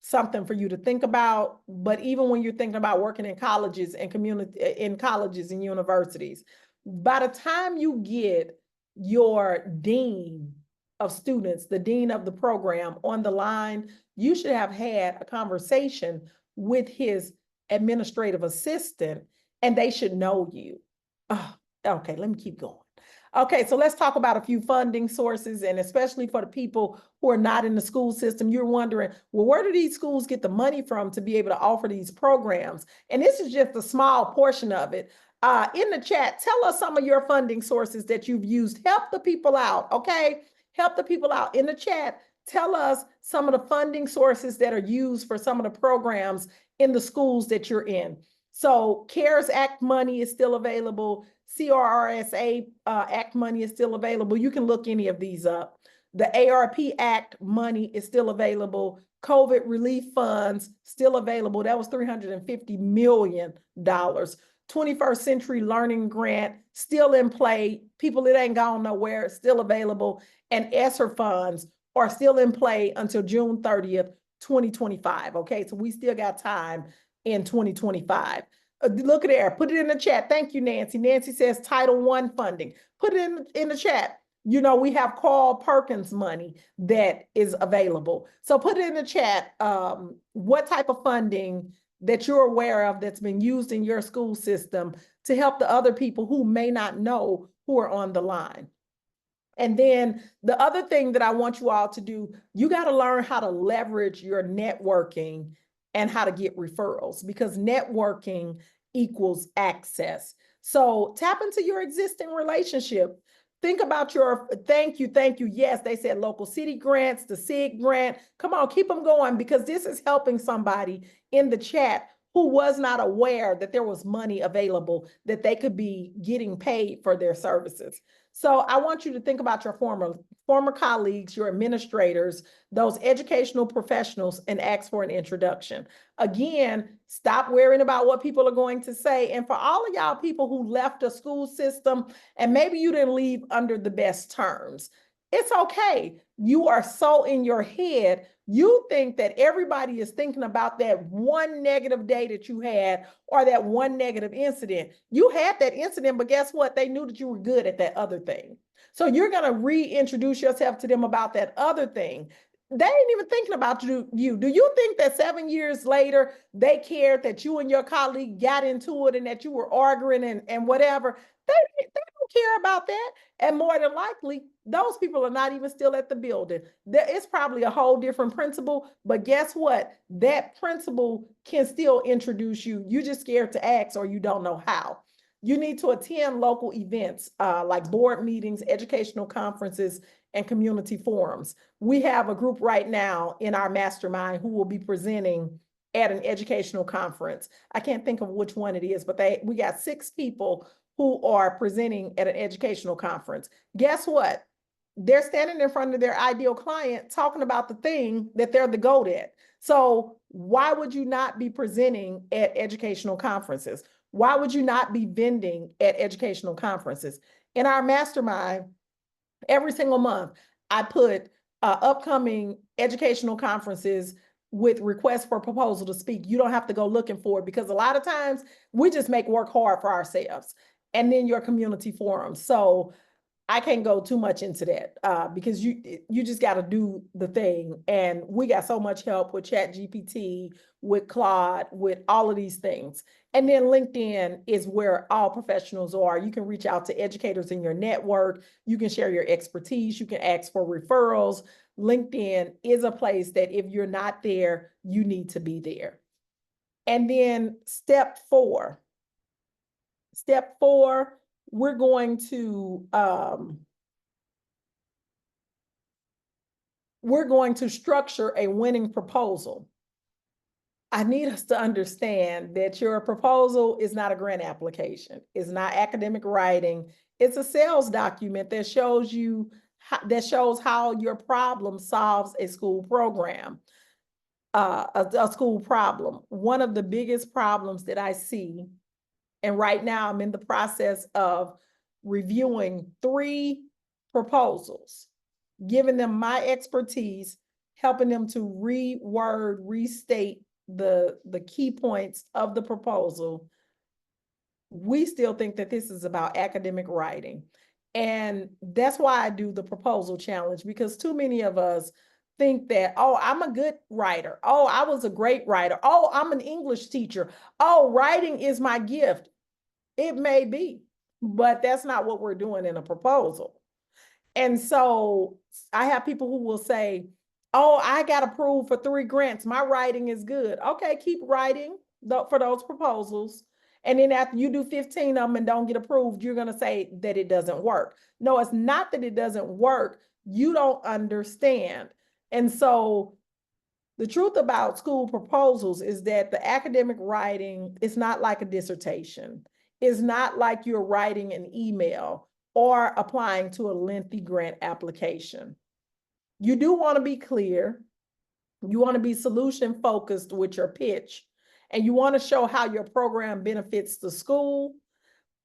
something for you to think about. But even when you're thinking about working in colleges and colleges and universities, by the time you get your dean of students, the dean of the program on the line, you should have had a conversation with his administrative assistant and they should know you. Oh, okay, let me keep going. Okay, so let's talk about a few funding sources, and especially for the people who are not in the school system, you're wondering, well, where do these schools get the money from to be able to offer these programs? And this is just a small portion of it. In the chat, tell us some of your funding sources that you've used. Help the people out, okay? Help the people out. In the chat, tell us some of the funding sources that are used for some of the programs in the schools that you're in. So CARES Act money is still available. CRRSA Act money is still available. You can look any of these up. The ARP Act money is still available. COVID relief funds still available. That was $350 million. 21st Century Learning Grant still in play. People, it ain't gone nowhere, still available. And ESSER funds are still in play until June 30th, 2025. Okay, so we still got time in 2025. Look at there, put it in the chat. Thank you, Nancy. Nancy says Title I funding. Put it in the chat. You know, we have Carl Perkins money that is available. So put it in the chat, what type of funding that you're aware of that's been used in your school system to help the other people who may not know who are on the line. And then the other thing that I want you all to do, you got to learn how to leverage your networking and how to get referrals, because networking equals access. So tap into your existing relationship. Think about your thank you. Yes, they said local city grants, the SIG grant. Come on, keep them going, because this is helping somebody in the chat who was not aware that there was money available that they could be getting paid for their services. So I want you to think about your former colleagues, your administrators, those educational professionals, and ask for an introduction. Again, stop worrying about what people are going to say. And for all of y'all people who left a school system and maybe you didn't leave under the best terms, it's okay. You are so in your head. You think that everybody is thinking about that one negative day that you had or that one negative incident. You had that incident, but guess what? They knew that you were good at that other thing. So you're going to reintroduce yourself to them about that other thing. They ain't even thinking about you. Do you think that 7 years later, they cared that you and your colleague got into it and that you were arguing and whatever? They don't care about that. And more than likely, those people are not even still at the building. It's probably a whole different principal, but guess what? That principal can still introduce you. You're just scared to ask or you don't know how. You need to attend local events like board meetings, educational conferences, and community forums. We have a group right now in our mastermind who will be presenting at an educational conference. I can't think of which one it is, but we got 6 people who are presenting at an educational conference. Guess what? They're standing in front of their ideal client talking about the thing that they're the GOAT at. So why would you not be presenting at educational conferences? Why would you not be vending at educational conferences? In our mastermind, every single month, I put upcoming educational conferences with requests for proposal to speak. You don't have to go looking for it because a lot of times we just make work hard for ourselves. And then your community forums. So I can't go too much into that because you just got to do the thing. And we got so much help with ChatGPT, with Claude, with all of these things. And then LinkedIn is where all professionals are. You can reach out to educators in your network. You can share your expertise. You can ask for referrals. LinkedIn is a place that if you're not there, you need to be there. And then step 4, we're going to structure a winning proposal. I need us to understand that your proposal is not a grant application. It's not academic writing. It's a sales document that shows how your problem solves a school program, a school problem. One of the biggest problems that I see, and right now I'm in the process of reviewing 3 proposals, giving them my expertise, helping them to restate the key points of the proposal. We still think that this is about academic writing. And that's why I do the proposal challenge, because too many of us think that, oh, I'm a good writer. Oh, I was a great writer. Oh, I'm an English teacher. Oh, writing is my gift. It may be, but that's not what we're doing in a proposal. And so I have people who will say, oh, I got approved for 3 grants. My writing is good. Okay, keep writing for those proposals. And then after you do 15 of them and don't get approved, you're going to say that it doesn't work. No, it's not that it doesn't work. You don't understand. And so the truth about school proposals is that the academic writing is not like a dissertation. It's not like you're writing an email or applying to a lengthy grant application. You do want to be clear. You want to be solution focused with your pitch, and you want to show how your program benefits the school.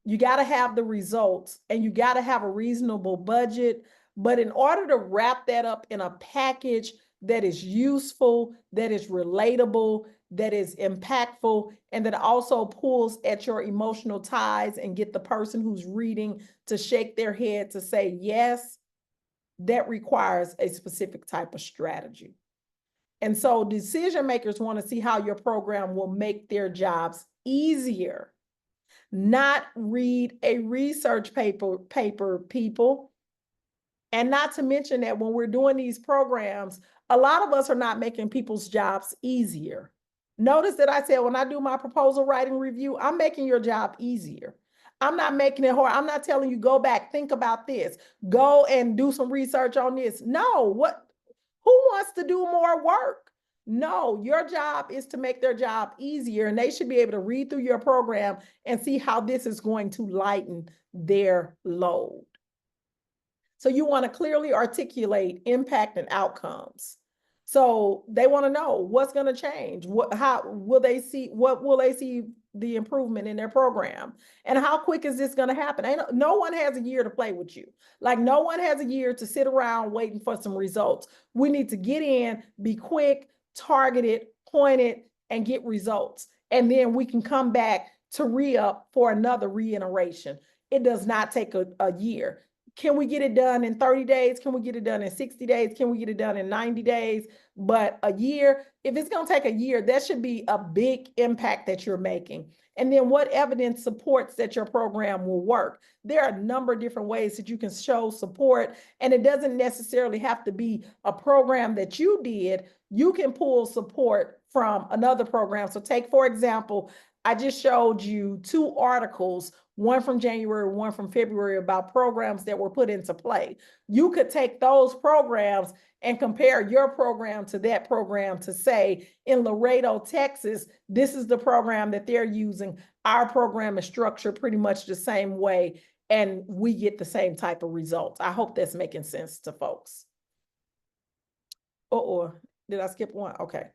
You got to have the results, and you got to have a reasonable budget. But in order to wrap that up in a package that is useful, that is relatable, that is impactful, and that also pulls at your emotional ties and get the person who's reading to shake their head to say yes, that requires a specific type of strategy. And so decision makers want to see how your program will make their jobs easier, not read a research paper, people. And not to mention that when we're doing these programs, a lot of us are not making people's jobs easier. Notice that I said, when I do my proposal writing review, I'm making your job easier. I'm not making it hard. I'm not telling you, go back, think about this, go and do some research on this. No, who wants to do more work? No, your job is to make their job easier, and they should be able to read through your program and see how this is going to lighten their load. So you want to clearly articulate impact and outcomes. So they want to know what's going to change. How will they see? What will they see the improvement in their program? And how quick is this going to happen? No one has a year to play with you. Like no one has a year to sit around waiting for some results. We need to get in, be quick, targeted, pointed, and get results. And then we can come back to re-up for another reiteration. It does not take a year. Can we get it done in 30 days? Can we get it done in 60 days? Can we get it done in 90 days? But a year, if it's going to take a year, that should be a big impact that you're making. And then what evidence supports that your program will work? There are a number of different ways that you can show support, and it doesn't necessarily have to be a program that you did. You can pull support from another program. So take, for example, I just showed you 2 articles, one from January, one from February, about programs that were put into play. You could take those programs and compare your program to that program to say, in Laredo, Texas, this is the program that they're using. Our program is structured pretty much the same way, and we get the same type of results. I hope that's making sense to folks. Or did I skip one? Okay.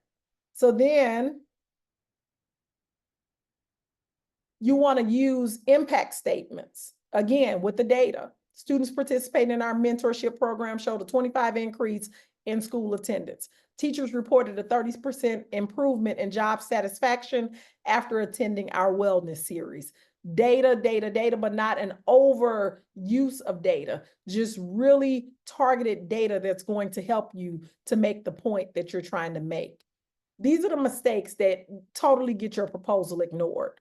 So then you want to use impact statements. Again, with the data, students participating in our mentorship program showed a 25% increase in school attendance. Teachers reported a 30% improvement in job satisfaction after attending our wellness series. Data, data, data, but not an overuse of data, just really targeted data that's going to help you to make the point that you're trying to make. These are the mistakes that totally get your proposal ignored.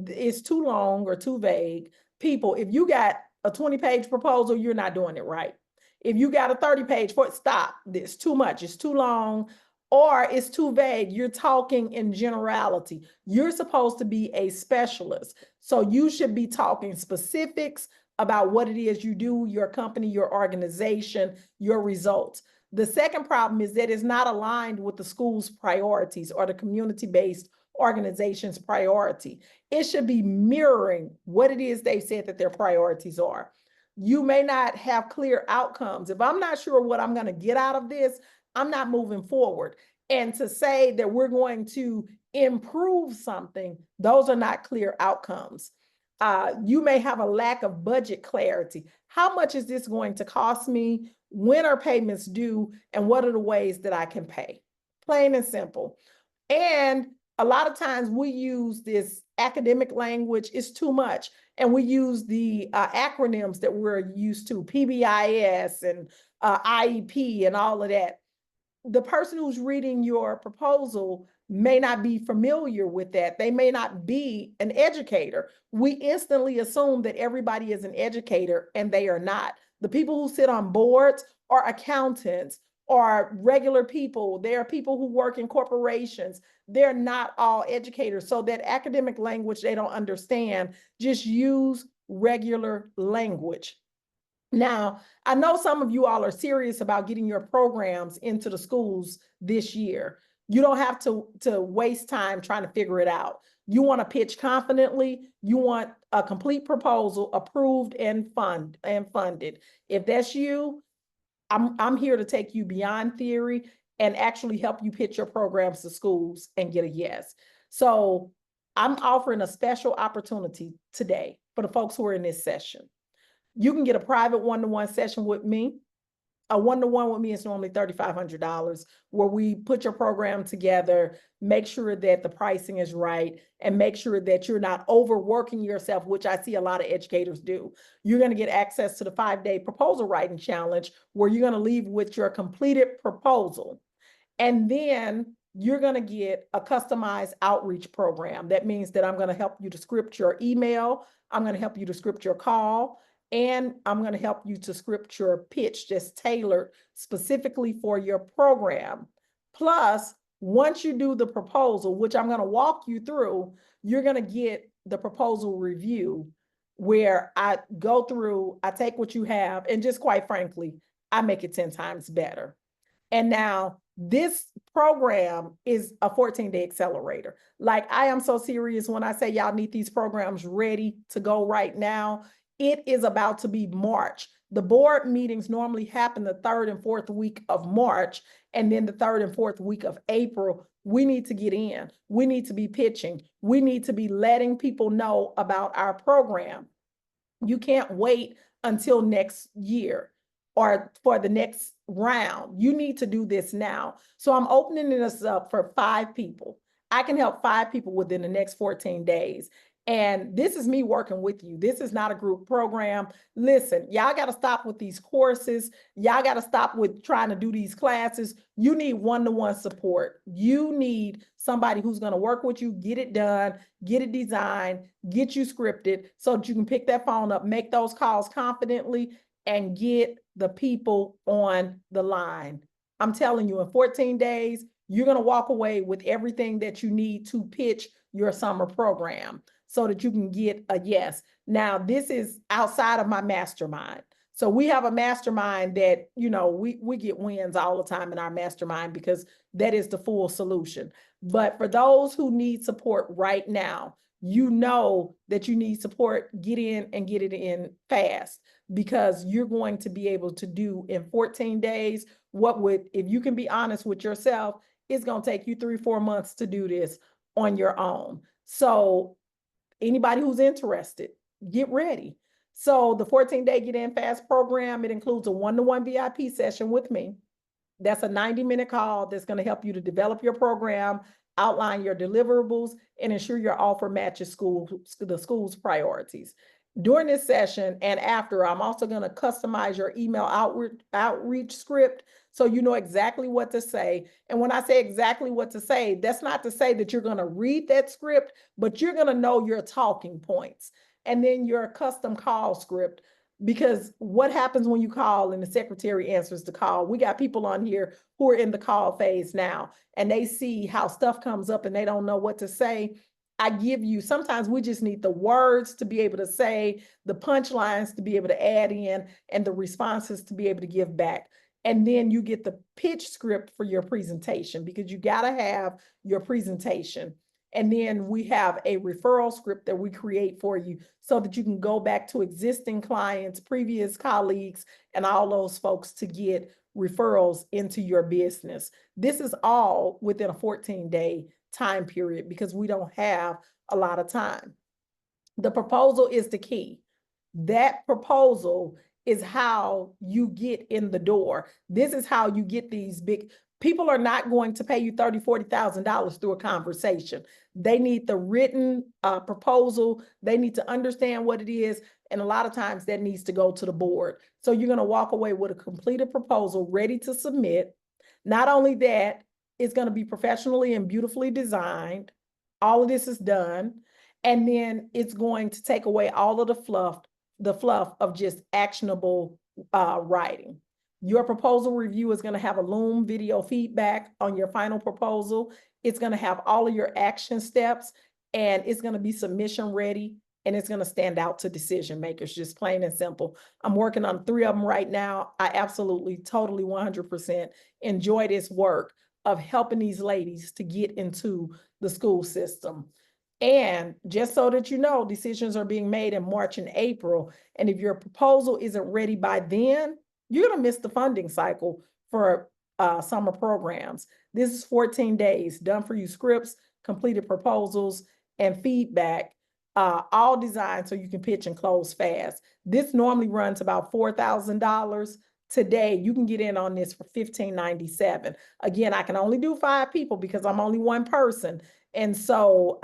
It's too long or too vague. People, if you got a 20-page proposal, you're not doing it right. If you got a 30-page, stop. It's too much. It's too long, or it's too vague. You're talking in generality. You're supposed to be a specialist. So you should be talking specifics about what it is you do, your company, your organization, your results. The second problem is that it's not aligned with the school's priorities or the community-based organization's priority. It should be mirroring what it is they've said that their priorities are. You may not have clear outcomes. If I'm not sure what I'm going to get out of this, I'm not moving forward. And to say that we're going to improve something, those are not clear outcomes. You may have a lack of budget clarity. How much is this going to cost me? When are payments due? And what are the ways that I can pay? Plain and simple. And a lot of times we use this academic language, it's too much. And we use the acronyms that we're used to, PBIS and IEP and all of that. The person who's reading your proposal may not be familiar with that. They may not be an educator. We instantly assume that everybody is an educator, and they are not. The people who sit on boards are accountants or regular people. There are people who work in corporations. They're not all educators. So that academic language they don't understand. Just use regular language. Now, I know some of you all are serious about getting your programs into the schools this year. You don't have to waste time trying to figure it out. You want to pitch confidently. You want a complete proposal approved and funded. If that's you, I'm here to take you beyond theory and actually help you pitch your programs to schools and get a yes. So I'm offering a special opportunity today for the folks who are in this session. You can get a private one-to-one session with me. A one-to-one with me is normally $3,500, where we put your program together, make sure that the pricing is right, and make sure that you're not overworking yourself, which I see a lot of educators do. You're going to get access to the 5-day proposal writing challenge, where you're going to leave with your completed proposal. And then you're going to get a customized outreach program. That means that I'm going to help you to script your email. I'm going to help you to script your call. And I'm going to help you to script your pitch that's tailored specifically for your program. Plus, once you do the proposal, which I'm going to walk you through, you're going to get the proposal review, where I go through, I take what you have, and just quite frankly, I make it 10 times better. And now This program is a 14-day accelerator. Like, I am so serious when I say y'all need these programs ready to go right now. It is about to be March. The board meetings normally happen the 3rd and 4th week of March, and then the 3rd and 4th week of April. We need to get in. We need to be pitching. We need to be letting people know about our program. You can't wait until next year or for the next round. You need to do this now. So I'm opening this up for 5 people. I can help 5 people within the next 14 days. And this is me working with you. This is not a group program. Listen, y'all got to stop with these courses. Y'all got to stop with trying to do these classes. You need one-to-one support. You need somebody who's going to work with you, get it done, get it designed, get you scripted so that you can pick that phone up, make those calls confidently, and get the people on the line. I'm telling you, in 14 days, you're going to walk away with everything that you need to pitch your summer program so that you can get a yes. Now, this is outside of my mastermind. So we have a mastermind that, you know, we get wins all the time in our mastermind because that is the full solution. But for those who need support right now, you know that you need support, get in and get it in fast, because you're going to be able to do in 14 days what would, if you can be honest with yourself, it's going to take you 3-4 months to do this on your own. So anybody who's interested, get ready. So the 14-day Get In Fast program, it includes a one-to-one VIP session with me. That's a 90-minute call that's going to help you to develop your program, outline your deliverables, and ensure your offer matches the school's priorities. During this session and after, I'm also going to customize your email outreach script so you know exactly what to say. And when I say exactly what to say, that's not to say that you're going to read that script, but you're going to know your talking points. And then your custom call script, because what happens when you call and the secretary answers the call? We got people on here who are in the call phase now, and they see how stuff comes up and they don't know what to say. I give you, sometimes we just need the words to be able to say, the punchlines to be able to add in, and the responses to be able to give back. And then you get the pitch script for your presentation, because you got to have your presentation. And then we have a referral script that we create for you so that you can go back to existing clients, previous colleagues, and all those folks to get referrals into your business. This is all within a 14-day time period because we don't have a lot of time. The proposal is the key. That proposal is how you get in the door. This is how you get these big. People are not going to pay you $30,000, $40,000 through a conversation. They need the written proposal. They need to understand what it is. And a lot of times that needs to go to the board. So you're going to walk away with a completed proposal ready to submit. Not only that, it's going to be professionally and beautifully designed. All of this is done. And then it's going to take away all of the fluff of just actionable writing. Your proposal review is going to have a Loom video feedback on your final proposal. It's going to have all of your action steps, and it's going to be submission ready, and it's going to stand out to decision makers, just plain and simple. I'm working on 3 of them right now. I absolutely, totally, 100% enjoy this work of helping these ladies to get into the school system. And just so that you know, decisions are being made in March and April. And if your proposal isn't ready by then, you're going to miss the funding cycle for summer programs. This is 14 days, done for you scripts, completed proposals, and feedback, all designed so you can pitch and close fast. This normally runs about $4,000. Today, you can get in on this for $1,597. Again, I can only do 5 people because I'm only one person. And so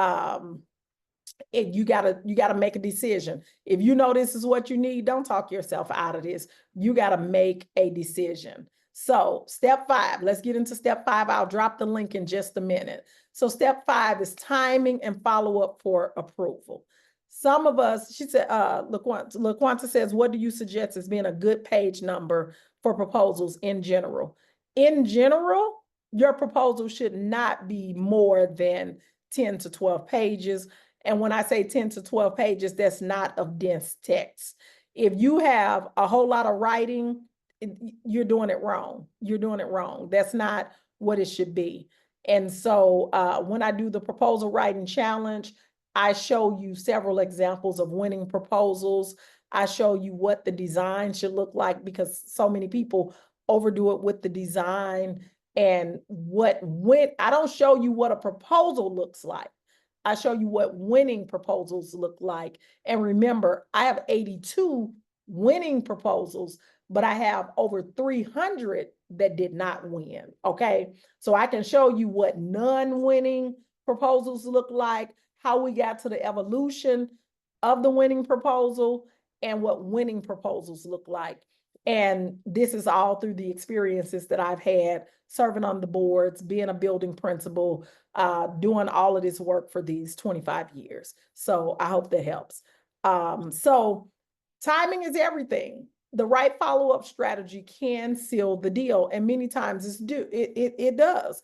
you gotta make a decision. If you know this is what you need, don't talk yourself out of this. You gotta make a decision. So step 5, let's get into step 5. I'll drop the link in just a minute. So step 5 is timing and follow-up for approval. Some of us, she said, LaQuanta says, what do you suggest as being a good page number for proposals in general? In general, your proposal should not be more than 10 to 12 pages. And when I say 10 to 12 pages, that's not of dense text. If you have a whole lot of writing, you're doing it wrong. You're doing it wrong. That's not what it should be. And so when I do the proposal writing challenge, I show you several examples of winning proposals. I show you what the design should look like, because so many people overdo it with the design. And I don't show you what a proposal looks like. I show you what winning proposals look like. And remember, I have 82 winning proposals, but I have over 300 that did not win. Okay. So I can show you what non-winning proposals look like, how we got to the evolution of the winning proposal, and what winning proposals look like. And this is all through the experiences that I've had serving on the boards, being a building principal, doing all of this work for these 25 years. So I hope that helps. So timing is everything. The right follow-up strategy can seal the deal, and many times it does.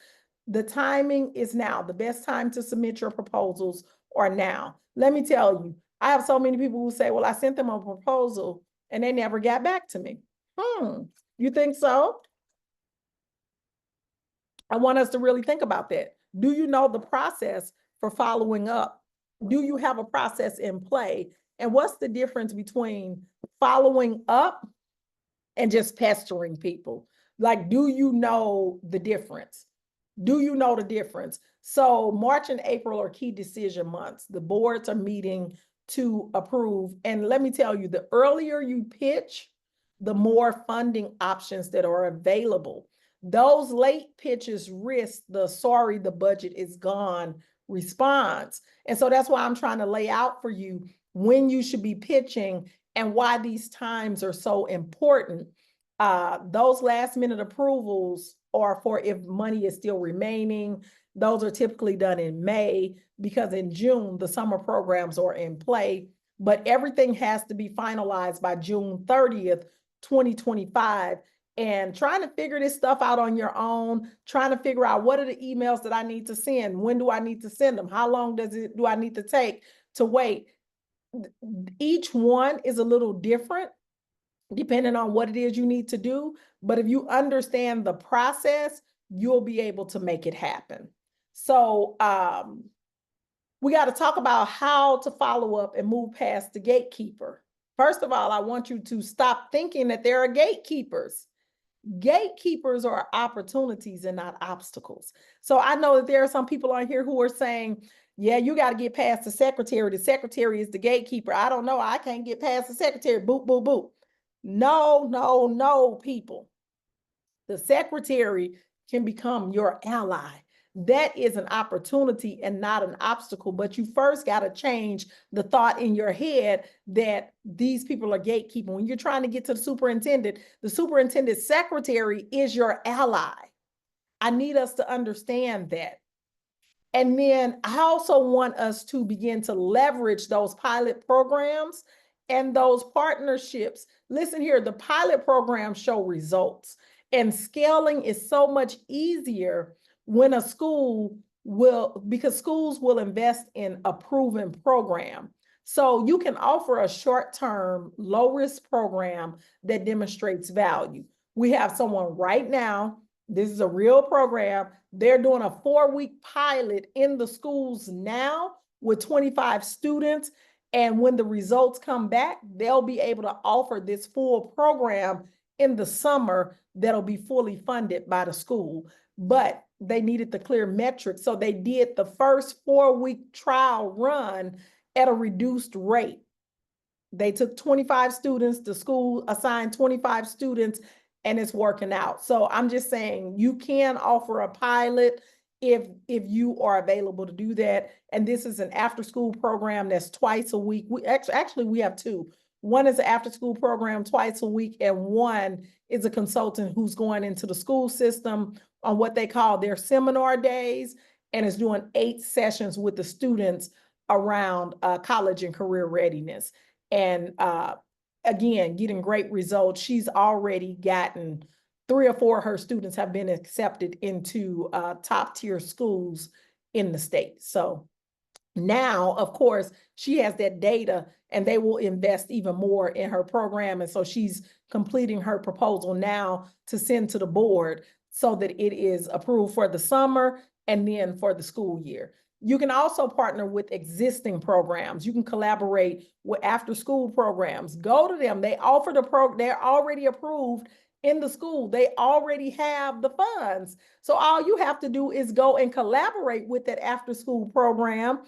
The timing is now. The best time to submit your proposals are now. Let me tell you, I have so many people who say, well, I sent them a proposal and they never got back to me. You think so? I want us to really think about that. Do you know the process for following up? Do you have a process in play? And what's the difference between following up and just pestering people? Like, do you know the difference? Do you know the difference? So March and April are key decision months. The boards are meeting to approve. And let me tell you, the earlier you pitch, the more funding options that are available. Those late pitches risk the sorry, the budget is gone response. And so that's why I'm trying to lay out for you when you should be pitching and why these times are so important. Those last minute approvals are for if money is still remaining. Those are typically done in May, because in June, the summer programs are in play, but everything has to be finalized by June 30th, 2025. And trying to figure this stuff out on your own, trying to figure out what are the emails that I need to send? When do I need to send them? How long do I need to take to wait? Each one is a little different depending on what it is you need to do. But if you understand the process, you'll be able to make it happen. So we got to talk about how to follow up and move past the gatekeeper. First of all, I want you to stop thinking that there are gatekeepers. Gatekeepers are opportunities and not obstacles. So I know that there are some people on here who are saying, yeah, you got to get past the secretary. The secretary is the gatekeeper. I don't know. I can't get past the secretary. Boop, boop, boop. No, people. The secretary can become your ally. That is an opportunity and not an obstacle. But you first got to change the thought in your head that these people are gatekeeping. When you're trying to get to the superintendent's secretary is your ally. I need us to understand that. And then I also want us to begin to leverage those pilot programs and those partnerships. Listen here, the pilot programs show results, and scaling is so much easier when because schools will invest in a proven program. So you can offer a short-term, low-risk program that demonstrates value. We have someone right now, this is a real program. They're doing a 4-week pilot in the schools now with 25 students. And when the results come back, they'll be able to offer this full program in the summer that'll be fully funded by the school. But they needed the clear metrics. So they did the first 4-week trial run at a reduced rate. They took 25 students, the school assigned 25 students, and it's working out. So I'm just saying you can offer a pilot if you are available to do that. And this is an after-school program that's twice a week. We have two. One is an after-school program twice a week, and one is a consultant who's going into the school system on what they call their seminar days, and is doing 8 sessions with the students around college and career readiness. And again, getting great results. She's already gotten 3 or 4 of her students have been accepted into top tier schools in the state. So now, of course, she has that data and they will invest even more in her program. And so she's completing her proposal now to send to the board so that it is approved for the summer and then for the school year. You can also partner with existing programs. You can collaborate with after school programs. Go to them. They offer they're already approved in the school. They already have the funds. So all you have to do is go and collaborate with that after school program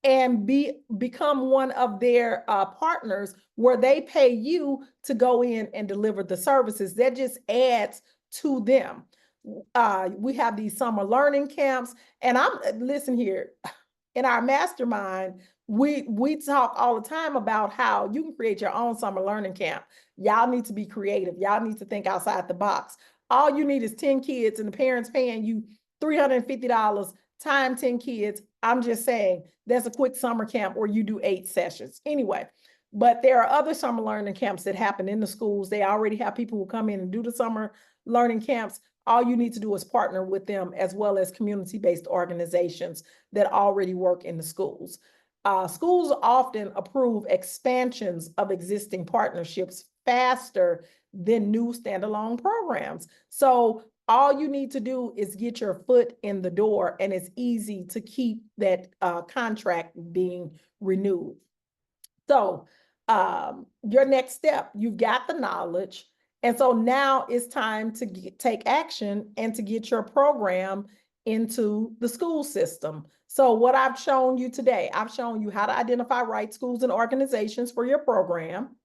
and become one of their partners where they pay you to go in and deliver the services. That just adds to them. We have these summer learning camps, and listen here, in our mastermind, we talk all the time about how you can create your own summer learning camp. Y'all need to be creative. Y'all need to think outside the box. All you need is 10 kids and the parents paying you $350 time 10 kids. I'm just saying there's a quick summer camp where you do 8 sessions. Anyway, but there are other summer learning camps that happen in the schools. They already have people who come in and do the summer learning camps. All you need to do is partner with them, as well as community-based organizations that already work in the schools. Schools often approve expansions of existing partnerships faster than new standalone programs. So all you need to do is get your foot in the door, and it's easy to keep that contract being renewed. So your next step, you've got the knowledge. And so now it's time to take action and to get your program into the school system. So what I've shown you today, I've shown you how to identify right schools and organizations for your program.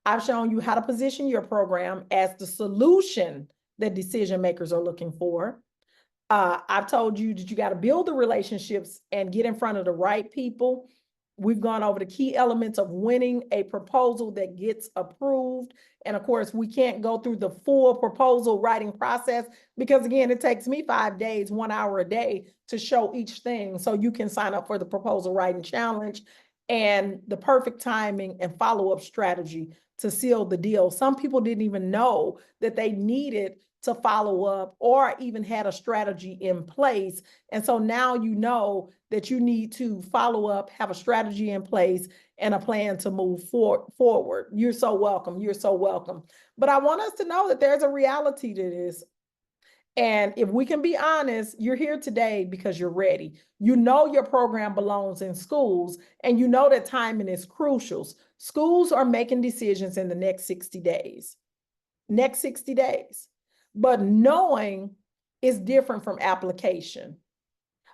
I've shown you how to position your program as the solution that decision makers are looking for. I've told you that you got to build the relationships and get in front of the right people. We've gone over the key elements of winning a proposal that gets approved. And of course, we can't go through the full proposal writing process because, again, it takes me 5 days, 1 hour a day to show each thing. So you can sign up for the proposal writing challenge and the perfect timing and follow-up strategy to seal the deal. Some people didn't even know that they needed to follow up or even had a strategy in place. And so now you know that you need to follow up, have a strategy in place, and a plan to move forward. You're so welcome. You're so welcome. But I want us to know that there's a reality to this. And if we can be honest, you're here today because you're ready. You know your program belongs in schools, and you know that timing is crucial. Schools are making decisions in the next 60 days. Next 60 days. But knowing is different from application.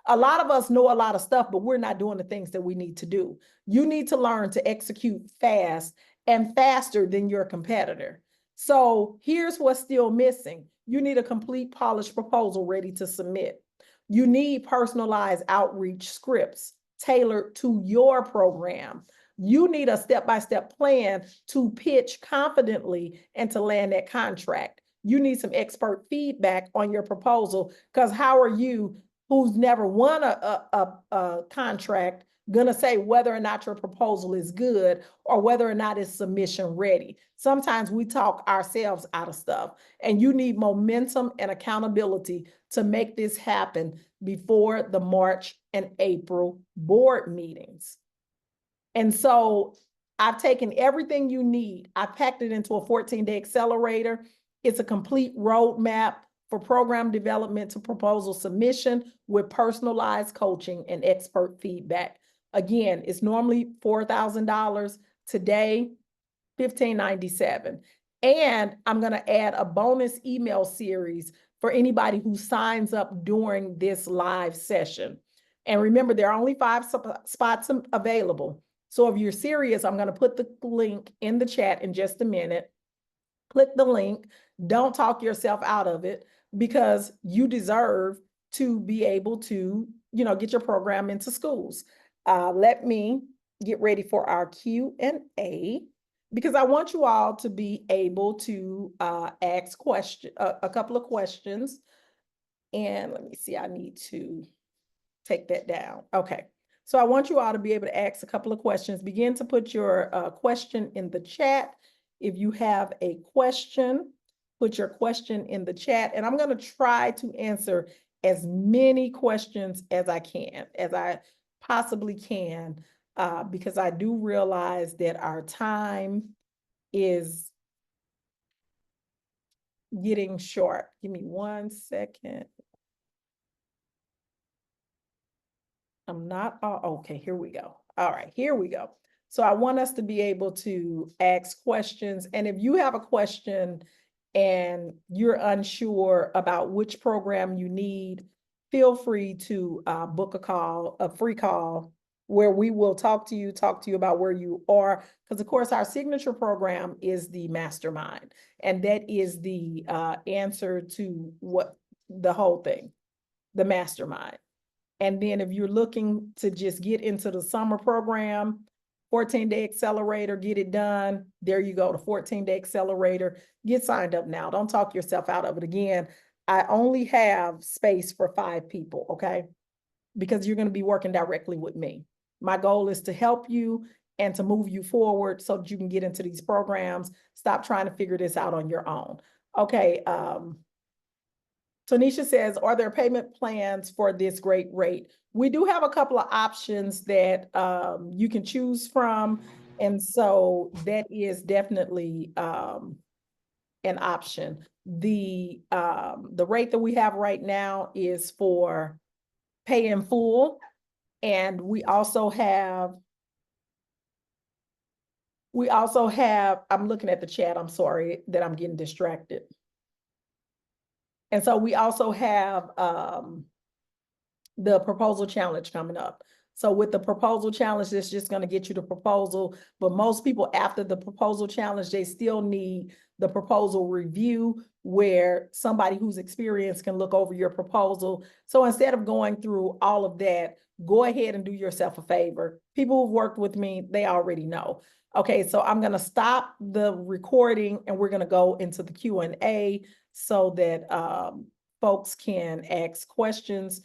A lot of us know a lot of stuff, but we're not doing the things that we need to do. You need to learn to execute fast and faster than your competitor. So here's what's still missing. You need a complete polished proposal ready to submit. You need personalized outreach scripts tailored to your program. You need a step-by-step plan to pitch confidently and to land that contract. You need some expert feedback on your proposal, because how are you, who's never won a contract, gonna say whether or not your proposal is good or whether or not it's submission ready? Sometimes we talk ourselves out of stuff, and you need momentum and accountability to make this happen before the March and April board meetings. And so I've taken everything you need. I packed it into a 14-day accelerator. It's a complete roadmap for program development to proposal submission with personalized coaching and expert feedback. Again, it's normally $4,000. Today, $1,597. And I'm going to add a bonus email series for anybody who signs up during this live session. And remember, there are only 5 spots available. So if you're serious, I'm going to put the link in the chat in just a minute. Click the link. Don't talk yourself out of it, because you deserve to be able to, get your program into schools. Let me get ready for our Q&A, because I want you all to be able to ask a couple of questions. And let me see, I need to take that down. Okay. So I want you all to be able to ask a couple of questions. Begin to put your question in the chat. If you have a question, put your question in the chat, and I'm going to try to answer as many questions as I possibly can, because I do realize that our time is getting short. Give me 1 second. I'm not, okay, here we go. All right, here we go. So I want us to be able to ask questions. And if you have a question and you're unsure about which program you need, feel free to book a free call, where we will talk to you about where you are. Because of course, our signature program is the mastermind. And that is the answer to what the whole thing, the mastermind. And then if you're looking to just get into the summer program, 14-day accelerator, get it done. There you go, the 14-day accelerator. Get signed up now. Don't talk yourself out of it. Again, I only have space for 5 people, okay? Because you're going to be working directly with me. My goal is to help you and to move you forward so that you can get into these programs. Stop trying to figure this out on your own. Okay, Tanisha says, are there payment plans for this great rate? We do have a couple of options that you can choose from. And so that is definitely an option. The rate that we have right now is for pay in full. And we also have, I'm looking at the chat, I'm sorry that I'm getting distracted. And so we also have the proposal challenge coming up. So with the proposal challenge, it's just going to get you the proposal. But most people after the proposal challenge, they still need the proposal review, where somebody who's experienced can look over your proposal. So instead of going through all of that, go ahead and do yourself a favor. People who've worked with me, they already know. Okay, so I'm going to stop the recording and we're going to go into the Q&A so that folks can ask questions.